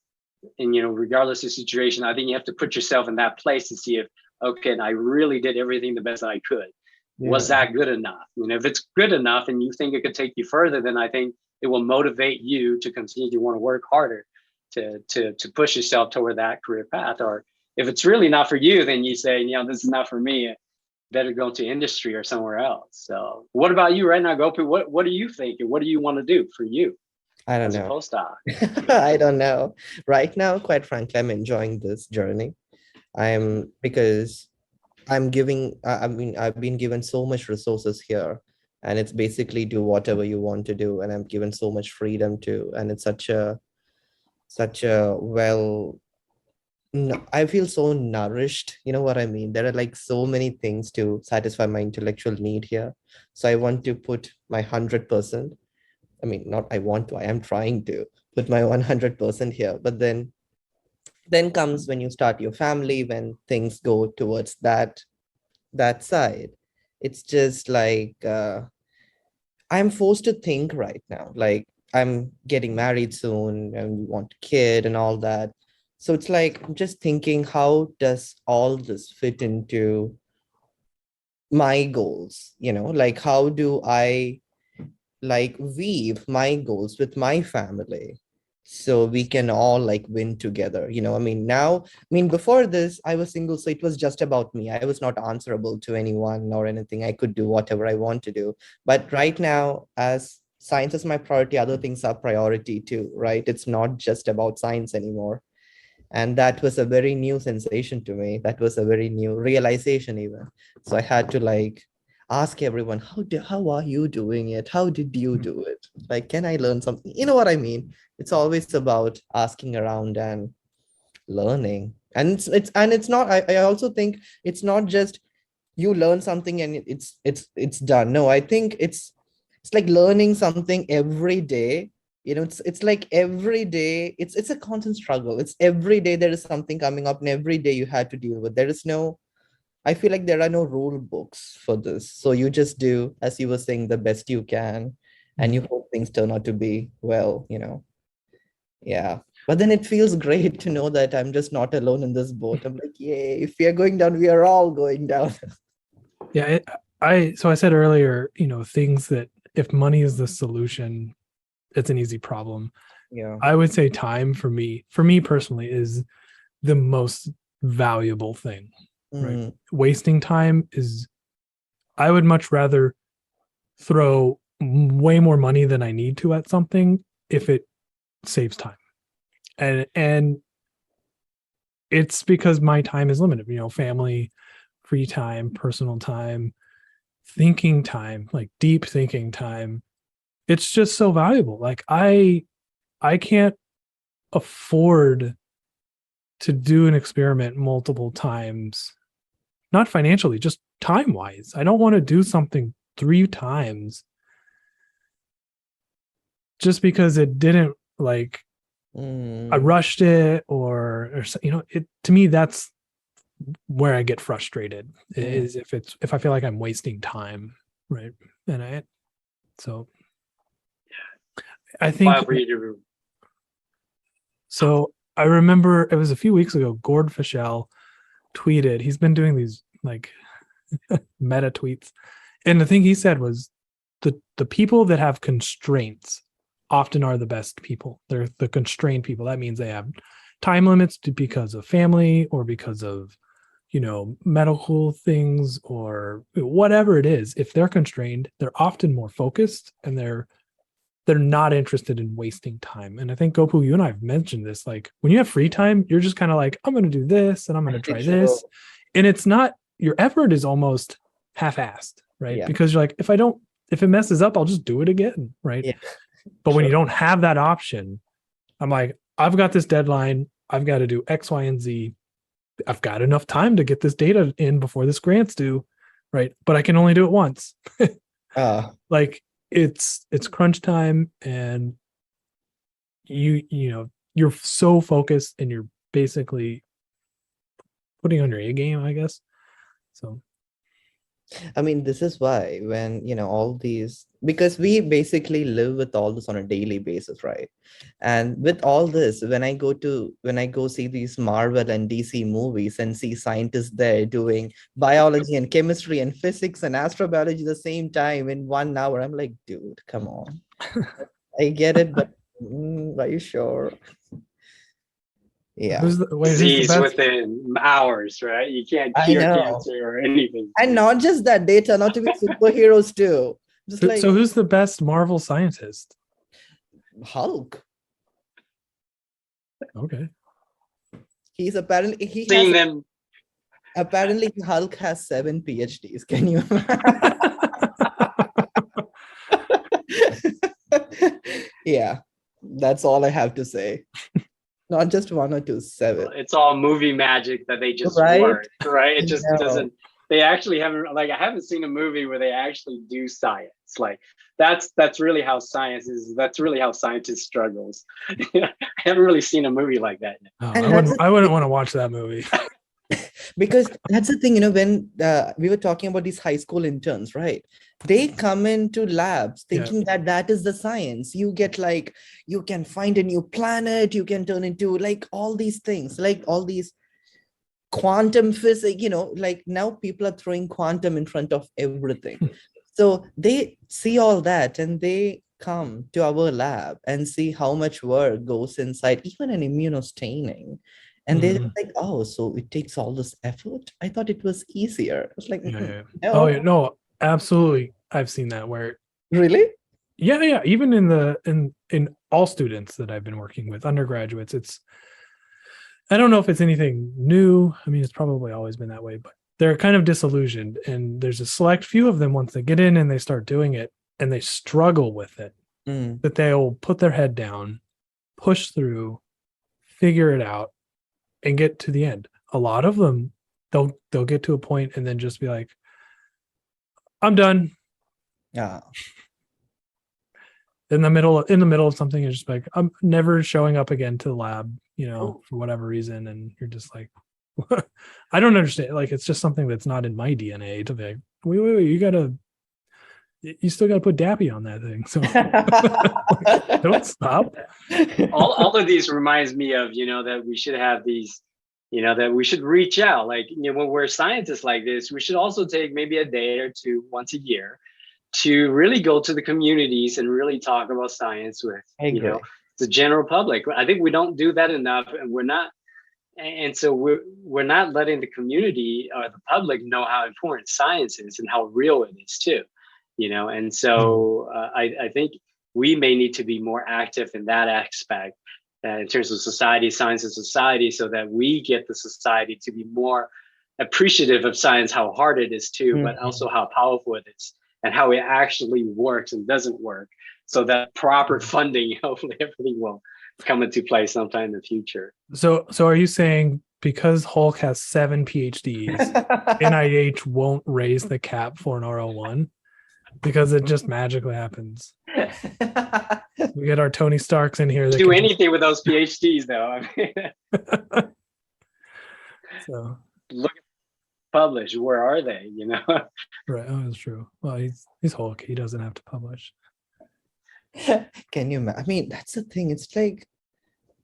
S1: regardless of the situation, I think you have to put yourself in that place to see if, okay, I really did everything the best I could. Yeah. Was that good enough? If it's good enough and you think it could take you further, then I think it will motivate you to continue to want to work harder to push yourself toward that career path. Or if it's really not for you, then you say, this is not for me. Better go to industry or somewhere else. So what about you right now, Gopi? What do you think, and what do you want to do for you?
S3: I don't know.
S1: As a postdoc?
S3: I don't know. Right now, quite frankly, I'm enjoying this journey. Because I've been given so much resources here, and it's basically do whatever you want to do. And I'm given so much freedom to, and it's such a I feel so nourished. You know what I mean? There are like so many things to satisfy my intellectual need here. So I want to put my 100%. I mean, not I want to, I am trying to put my 100% here. But then comes when you start your family, when things go towards that side. It's just like, I'm forced to think right now. Like, I'm getting married soon and want a kid and all that. So it's like, I'm just thinking, how does all this fit into my goals? Like, how do I like weave my goals with my family so we can all like win together? Before this, I was single, so it was just about me. I was not answerable to anyone or anything. I could do whatever I want to do. But right now, as science is my priority, other things are priority too, right? It's not just about science anymore. And that was a very new sensation to me. That was a very new realization even. So I had to like ask everyone, how are you doing it? How did you do it? Like, can I learn something? You know what I mean? It's always about asking around and learning. And it's not, I also think it's not just you learn something and it's done. No, I think it's like learning something every day. It's like every day, it's a constant struggle. It's every day there is something coming up, and every day you had to deal with. I feel like there are no rule books for this. So you just do, as you were saying, the best you can, and you hope things turn out to be well, Yeah. But then it feels great to know that I'm just not alone in this boat. I'm like, yay, if we are going down, we are all going down.
S2: Yeah. So I said earlier, things that if money is the solution, it's an easy problem.
S3: Yeah.
S2: I would say time for me personally is the most valuable thing, right? Wasting time is, I would much rather throw way more money than I need to at something if it saves time. And it's because my time is limited, family, free time, personal time, thinking time, like deep thinking time. It's just so valuable. Like I can't afford to do an experiment multiple times, not financially, just time wise. I don't want to do something 3 times just because it didn't, like, I rushed it or it, to me, that's where I get frustrated, is if I feel like I'm wasting time. Right. And I think, so I remember it was a few weeks ago, Gord Fischel tweeted, he's been doing these like meta tweets. And the thing he said was the people that have constraints often are the best people. They're the constrained people. That means they have time limits because of family or because of, medical things or whatever it is. If they're constrained, they're often more focused and they're not interested in wasting time. And I think, Gopu, you and I have mentioned this, like when you have free time, you're just kind of like, I'm going to do this and I'm going to try this. And it's not, your effort is almost half-assed, right? Yeah. Because you're like, if it messes up, I'll just do it again, right? Yeah. But when you don't have that option, I'm like, I've got this deadline. I've got to do X, Y, and Z. I've got enough time to get this data in before this grant's due, right? But I can only do it once. Like it's crunch time, and you're so focused, and you're basically putting on your A game, I guess. So
S3: I mean, this is why when, all these, because we basically live with all this on a daily basis, right? And with all this, when I go see these Marvel and DC movies and see scientists there doing biology and chemistry and physics and astrobiology at the same time in 1 hour, I'm like, dude, come on. I get it, but are you sure? Yeah.
S1: Disease within hours, right? You can't cure cancer or anything.
S3: And not just that, they turn out to be superheroes too.
S2: So who's the best Marvel scientist?
S3: Hulk.
S2: Okay.
S3: He's apparently apparently Hulk has 7 PhDs. Can you Yeah, that's all I have to say. Not just 1 or 2, 7.
S1: It's all movie magic that they just work, right? It just doesn't. They actually haven't. Like, I haven't seen a movie where they actually do science. Like that's really how science is. That's really how scientists struggles. I haven't really seen a movie like that yet.
S2: Oh, I wouldn't want to watch that movie.
S3: Because that's the thing, when we were talking about these high school interns, right? They come into labs thinking that is the science. You get like, you can find a new planet, you can turn into like all these things, like all these quantum physics, like now people are throwing quantum in front of everything. So they see all that and they come to our lab and see how much work goes inside, even an immunostaining. And they're like, oh, so it takes all this effort? I thought it was easier. I was like,
S2: no. Oh, yeah, no, absolutely. I've seen that where.
S3: Really?
S2: Yeah. Even in all students that I've been working with, undergraduates, I don't know if it's anything new. I mean, it's probably always been that way, but they're kind of disillusioned. And there's a select few of them, once they get in and they start doing it and they struggle with it, that they'll put their head down, push through, figure it out, and get to the end. A lot of them, they'll get to a point and then just be like, I'm done.
S3: Yeah.
S2: In the middle of something, it's just like, I'm never showing up again to the lab, for whatever reason. And you're just like, I don't understand. Like, it's just something that's not in my DNA to be like, wait, you still gotta put Dappy on that thing. So don't stop.
S1: All of these reminds me of, that we should have these, that we should reach out. Like, when we're scientists like this, we should also take maybe a day or two once a year to really go to the communities and really talk about science with, the general public. I think we don't do that enough, and so we're not letting the community or the public know how important science is and how real it is too, and so I think we may need to be more active in that aspect in terms of society, science and society, so that we get the society to be more appreciative of science, how hard it is too, but also how powerful it is and how it actually works and doesn't work, so that proper funding, hopefully everything will come into play sometime in the future.
S2: So are you saying because Hulk has 7 PhDs, NIH won't raise the cap for an R01 because it just magically happens? We get our Tony Starks in here.
S1: Do anything with those PhDs though. I mean,
S2: so
S1: look, publish. Where are they?
S2: Right. Oh, that's true. Well, he's Hulk. He doesn't have to publish.
S3: Can you? I mean, that's the thing. It's like,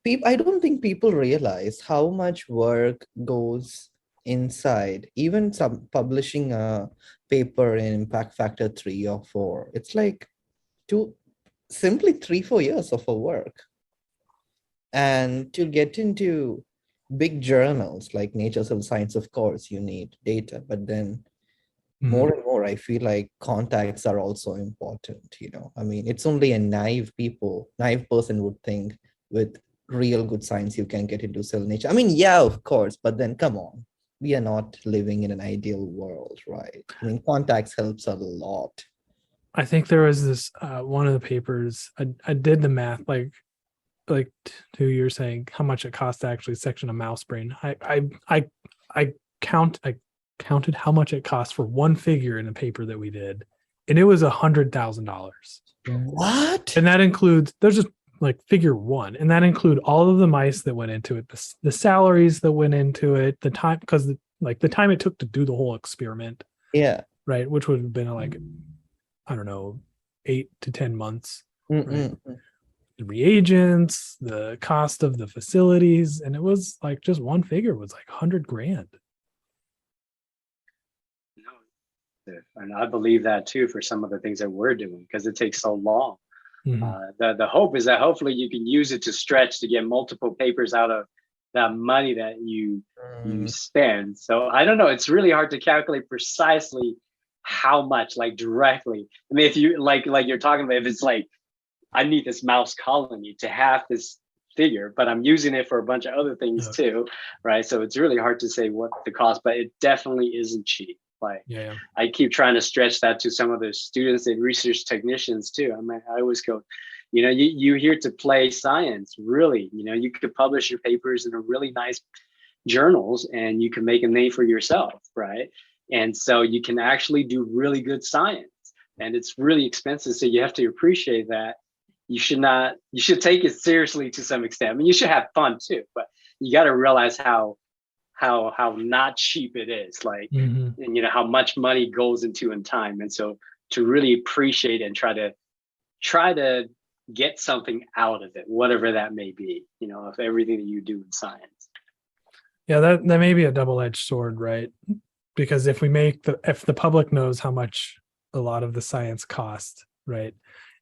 S3: I don't think people realize how much work goes inside. Even some publishing a paper in impact factor 3 or 4. It's like simply 3-4 years of a work. And to get into big journals like Nature Cell Science, of course, you need data, but then more and more, I feel like contacts are also important. I mean, it's only a naive person would think with real good science you can get into Cell Nature. I mean, yeah, of course, but then come on, we are not living in an ideal world, right? I mean, contacts helps a lot.
S2: I think there was this one of the papers. I did the math, like 2 years saying how much it costs to actually section a mouse brain. I counted how much it cost for one figure in a paper that we did, and it was $100,000.
S3: What?
S2: And that includes, there's just like figure 1, and that include all of the mice that went into it, the salaries that went into it, the time, because the time it took to do the whole experiment, right, which would have been like, I don't know, 8 to 10 months, right? The reagents, the cost of the facilities, and it was like just one figure was like $100,000.
S1: And I believe that too for some of the things that we're doing, because it takes so long. The hope is that hopefully you can use it to stretch to get multiple papers out of that money that you spend. So I don't know, it's really hard to calculate precisely how much, like directly. I mean, if you like you're talking about, if it's like, I need this mouse colony to have this figure, but I'm using it for a bunch of other things too, right? So it's really hard to say what the cost, but it definitely isn't cheap. Like, I keep trying to stretch that to some of the students and research technicians too. I mean, I always go, you're here to play science, really. You could publish your papers in a really nice journals and you can make a name for yourself, right? And so you can actually do really good science, and it's really expensive. So you have to appreciate that. You should take it seriously to some extent. I mean, you should have fun too, but you got to realize how not cheap it is, like, and how much money goes into in time. And so to really appreciate and try to get something out of it, whatever that may be, of everything that you do in science.
S2: Yeah, that may be a double-edged sword, right? Because if the public knows how much a lot of the science costs, right,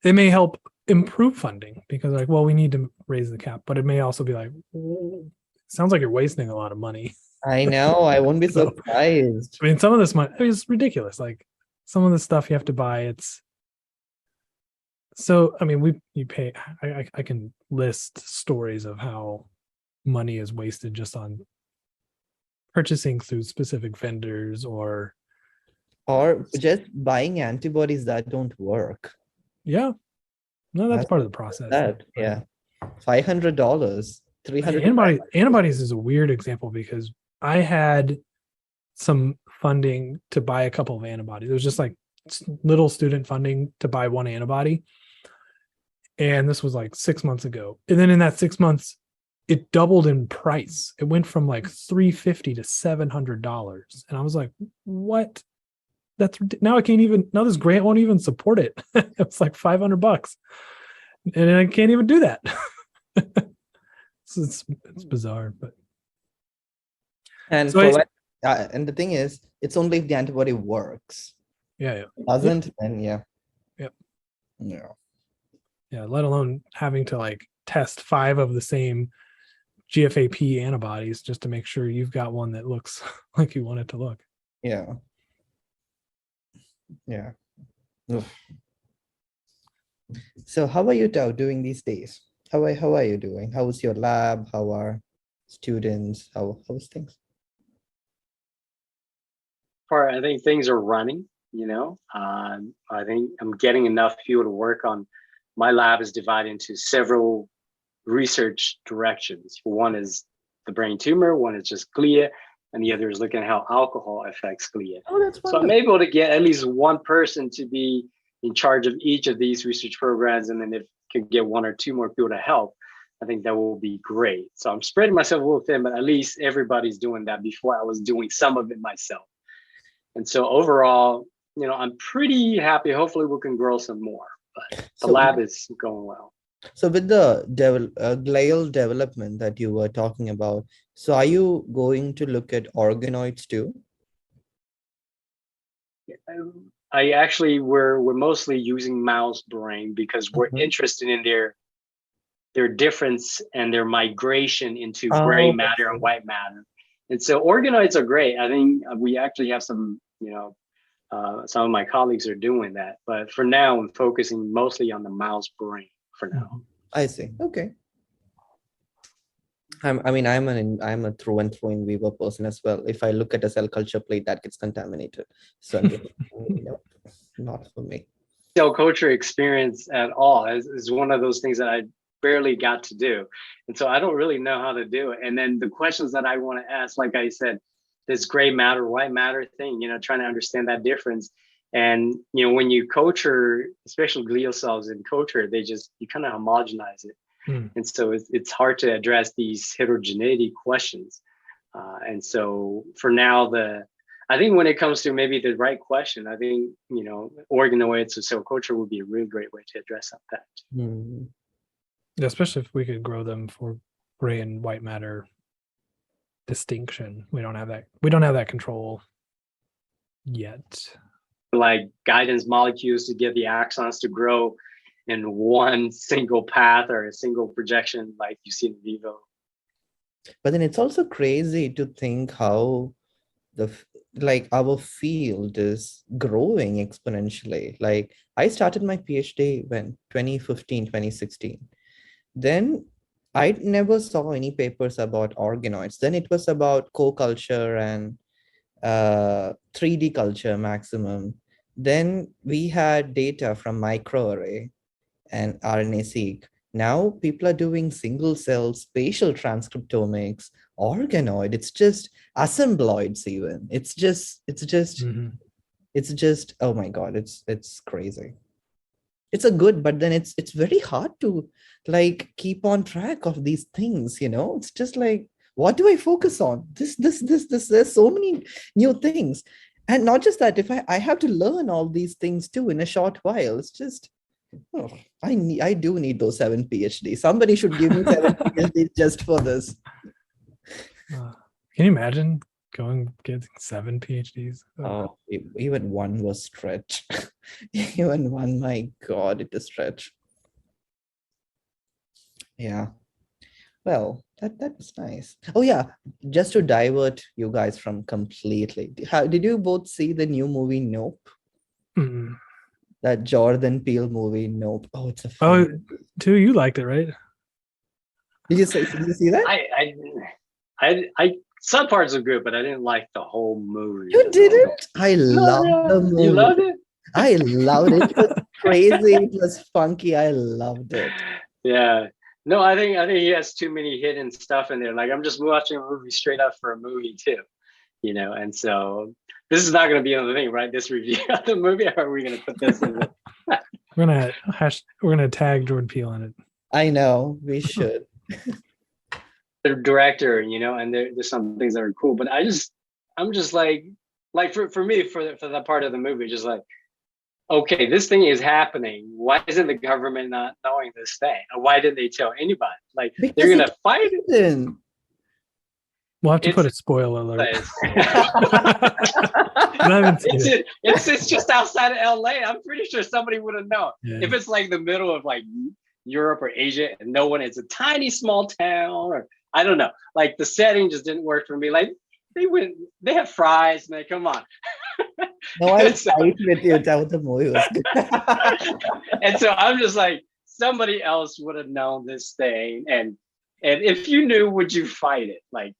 S2: it may help improve funding, because like, well, we need to raise the cap, but it may also be like, sounds like you're wasting a lot of money.
S3: I know. I won't be surprised.
S2: I mean, some of this money is ridiculous. Like some of the stuff you have to buy, it's so. I mean, you pay. I can list stories of how money is wasted just on purchasing through specific vendors, or
S3: just buying antibodies that don't work.
S2: Yeah, no, that's part of the process.
S3: $500, $300.
S2: Antibodies is a weird example, because I had some funding to buy a couple of antibodies. It was just like little student funding to buy one antibody. And this was like 6 months ago. And then in that 6 months, it doubled in price. It went from like $350 to $700. And I was like, what? Now this grant won't even support it. It's like $500. And I can't even do that. So it's bizarre, but.
S3: And and the thing is, it's only if the antibody works.
S2: Yeah.
S3: Doesn't, then Yeah.
S2: Yeah, let alone having to like test 5 of the same GFAP antibodies just to make sure you've got one that looks like you want it to look.
S3: Yeah. Yeah. Ugh. So how are you doing these days? How are you doing? How's your lab? How are students? How's things?
S1: I think things are running, I think I'm getting enough people to work on. My lab is divided into several research directions. One is the brain tumor, one is just glia, and the other is looking at how alcohol affects glia.
S3: Oh, that's
S1: so I'm able to get at least one person to be in charge of each of these research programs, and then if can get 1 or 2 more people to help, I think that will be great. So I'm spreading myself a little thin, but at least everybody's doing that. Before I was doing some of it myself. And so overall, I'm pretty happy. Hopefully we can grow some more, but the lab is going well.
S3: So with the glial development that you were talking about, so are you going to look at organoids too?
S1: I actually, we're mostly using mouse brain because we're interested in their difference and their migration into gray matter and white matter. And so organoids are great. I think we actually have some, some of my colleagues are doing that. But for now, I'm focusing mostly on the mouse brain for now.
S3: I see. Okay. I'm a through and through in vivo person as well. If I look at a cell culture plate, that gets contaminated. So nope, not for me.
S1: Cell culture experience at all is one of those things that I barely got to do. And so I don't really know how to do it. And then the questions that I want to ask, like I said, this gray matter, white matter thing, trying to understand that difference. And, when you culture, especially glial cells in culture, you kind of homogenize it. And so it's hard to address these heterogeneity questions. And so for now, I think when it comes to maybe the right question, I think, organoids or cell culture would be a really great way to address that.
S2: Especially if we could grow them for gray and white matter distinction. We don't have that control yet.
S1: Like guidance molecules to get the axons to grow in one single path or a single projection like you see in vivo.
S3: But then it's also crazy to think how our field is growing exponentially. Like I started my PhD when 2015, 2016. Then I never saw any papers about organoids. Then it was about co-culture and 3D culture maximum. Then we had data from microarray and RNA-seq. Now people are doing single cell spatial transcriptomics, organoid. It's just assembloids even. It's just, oh my God, it's crazy. It's a good, but then it's very hard to like keep on track of these things, It's just like, what do I focus on? This, there's so many new things. And not just that, if I have to learn all these things too in a short while, it's just, I do need those 7 PhDs. Somebody should give me 7 PhDs just for this.
S2: Can you imagine getting 7 PhDs?
S3: Oh, even one was stretch. Even one, my God, it is stretch. Yeah. Well, that was nice. Oh yeah, just to divert you guys from completely. Did you both see the new movie Nope? That Jordan Peele movie Nope. Oh, it's a fun
S2: Tou, you liked it, right?
S3: Did you see that?
S1: I some parts are good, but I didn't like the whole movie.
S3: You didn't? I loved the movie.
S1: You loved it?
S3: I loved it. It was crazy. It was funky. I loved it.
S1: Yeah. No, I think he has too many hidden stuff in there. Like I'm just watching a movie straight up for a movie too, And so this is not going to be on the thing, right? This review of the movie. Or are we going to put this in?
S2: We're gonna tag Jordan Peele on it.
S3: I know we should.
S1: The director, and there's some things that are cool, but I'm just like for me, for that part of the movie, just like, okay, this thing is happening. Why isn't the government not knowing this thing? Or why didn't they tell anybody? Like because they're gonna fight it.
S2: We'll have to put a spoiler alert. I haven't seen it.
S1: It's just outside of LA. I'm pretty sure somebody would have known.
S2: Yeah.
S1: If it's like the middle of like Europe or Asia and no one, it's a tiny small town, or I don't know. Like the setting just didn't work for me. Like they have fries, man. Come on.
S3: No, I was fighting with you. That was the movie was good.
S1: And so I'm just like, somebody else would have known this thing. And if you knew, would you fight it? Like,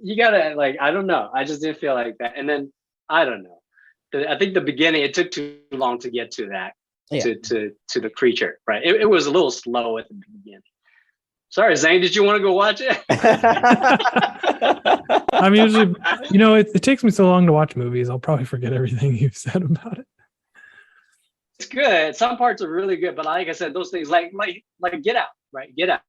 S1: you gotta, like, I don't know. I just didn't feel like that. And then I don't know. I think the beginning, it took too long to get to that, to the creature, right? It was a little slow at the beginning. Sorry, Zane, did you want to go watch it?
S2: I'm usually, it takes me so long to watch movies. I'll probably forget everything you've said about it.
S1: It's good. Some parts are really good, but like I said, those things like Get Out, right? Get Out.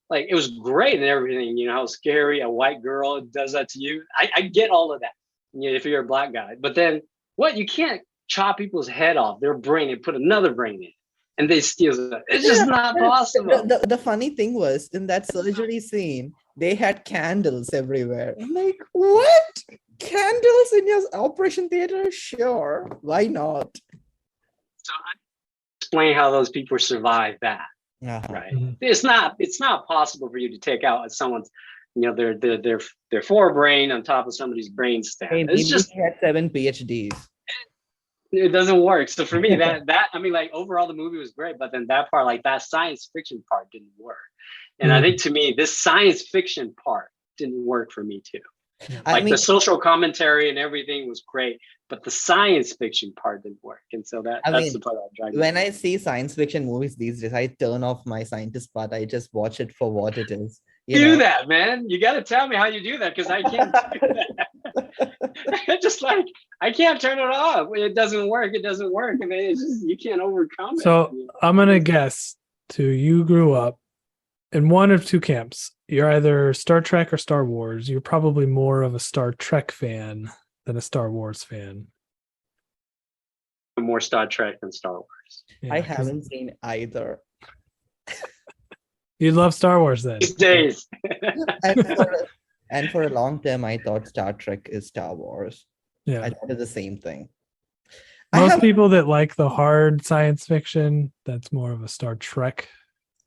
S1: Like, it was great and everything, how scary a white girl does that to you. I get all of that, if you're a black guy. But then you can't chop people's head off, their brain, and put another brain in, and they steal it. It's just not possible.
S3: The funny thing was, in that surgery scene, they had candles everywhere. I'm like, what? Candles in your operation theater? Sure, why not?
S1: So I explain how those people survive that. Right. Mm-hmm. It's not possible for you to take out someone's, their forebrain on top of somebody's brain stem.
S3: Hey,
S1: it's just
S3: he had 7 PhDs.
S1: It doesn't work. So for me, that I mean, like, overall the movie was great, but then that part, like that science fiction part, didn't work. And I think, to me, this science fiction part didn't work for me too. The social commentary and everything was great, but the science fiction part didn't work. And so that's the part I dragged.
S3: When I see science fiction movies these days, I turn off my scientist part. I just watch it for what it is.
S1: Do that, man. You got to tell me how you do that, because I can't do that. Just like, I can't turn it off. It doesn't work. It doesn't work. I mean, it's just, you can't overcome it.
S2: So I'm going to guess, you grew up in one of two camps. You're either Star Trek or Star Wars. You're probably more of a Star Trek fan than a Star Wars fan.
S1: More Star Trek than Star Wars.
S3: Yeah, I haven't seen either.
S2: You love Star Wars then?
S1: These days.
S3: and for a long time, I thought Star Trek is Star Wars.
S2: Yeah,
S3: I thought it's the same thing.
S2: Most people that like the hard science fiction, that's more of a Star Trek.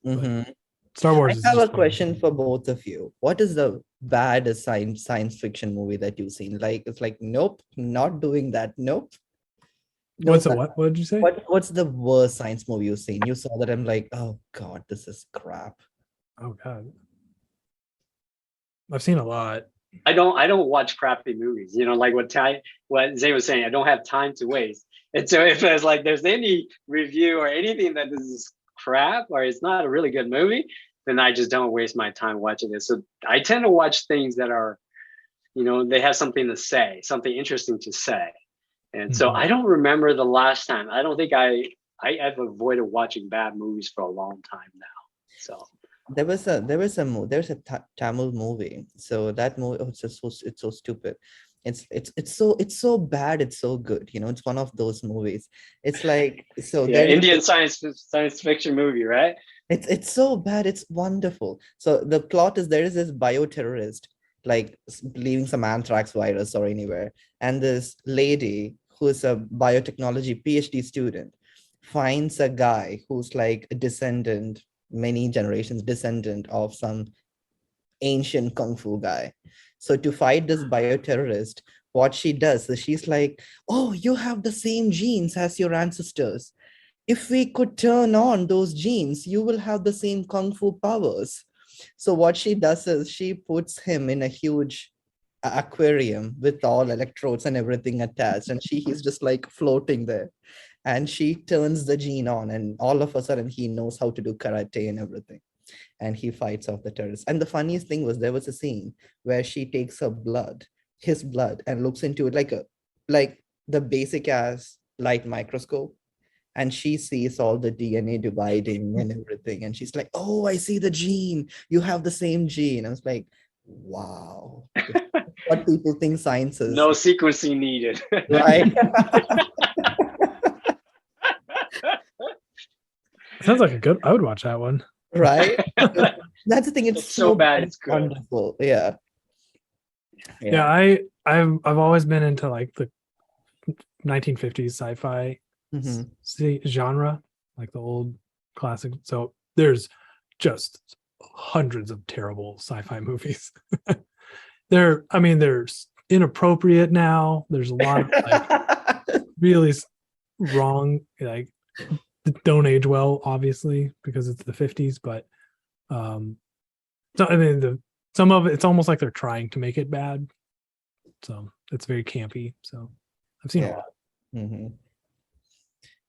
S3: Mm-hmm.
S2: Star Wars.
S3: I have a question for both of you. What is the baddest science fiction movie that you've seen? Like, it's like, nope, not doing that. Nope.
S2: What did you say?
S3: What's the worst science movie you've seen? You saw that, I'm like, oh God, this is crap.
S2: Oh God. I've seen a lot.
S1: I don't watch crappy movies. Like what Zane was saying, I don't have time to waste. And so if there's any review or anything that is crap or it's not a really good movie, then I just don't waste my time watching it. So I tend to watch things that are, they have something to say, something interesting to say. And so I don't remember the last time. I don't think I've avoided watching bad movies for a long time now. So
S3: there was a Tamil movie. So that movie, it's so stupid. It's so bad. It's so good. It's one of those movies. It's like, so
S1: Indian science fiction movie, right?
S3: It's so bad. It's wonderful. So the plot is, there is this bioterrorist, like leaving some anthrax virus or anywhere, and this lady who's a biotechnology PhD student finds a guy who's like a descendant, many generations descendant of some ancient kung fu guy. So to fight this bioterrorist, what she does is she's like, oh, you have the same genes as your ancestors. If we could turn on those genes, you will have the same kung fu powers. So what she does is she puts him in a huge aquarium with all electrodes and everything attached, and he's just like floating there, and she turns the gene on, and all of a sudden he knows how to do karate and everything, and he fights off the terrorists. And the funniest thing was, there was a scene where she takes his blood, and looks into it like the basic as light microscope, and she sees all the DNA dividing and everything, and she's like, oh, I see the gene, you have the same gene. I was like, wow. What people think science is.
S1: No sequencing needed.
S3: Right.
S2: Sounds like I would watch that one.
S3: Right. That's the thing. It's so
S1: bad. It's good.
S3: Wonderful. Yeah.
S2: Yeah, I've always been into like the 1950s sci-fi genre, like the old classic. So there's just hundreds of terrible sci-fi movies. They're inappropriate now. There's a lot of like really wrong, like don't age well, obviously, because it's the 50s. But so I mean, some of it's almost like they're trying to make it bad. So it's very campy. So I've seen a lot.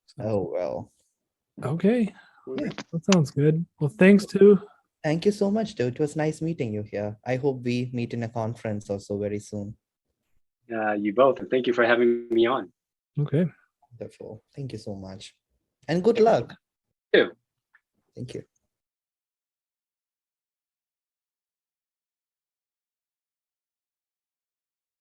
S2: So,
S3: Oh well.
S2: Okay.
S3: Yeah.
S2: That sounds good. Well, thanks too.
S3: Thank you so much, dude. It was nice meeting you here. I hope we meet in a conference also very soon.
S1: You both, and thank you for having me on.
S2: Okay.
S3: Wonderful. Thank you so much. And good luck.
S1: Thank you.
S3: Thank you.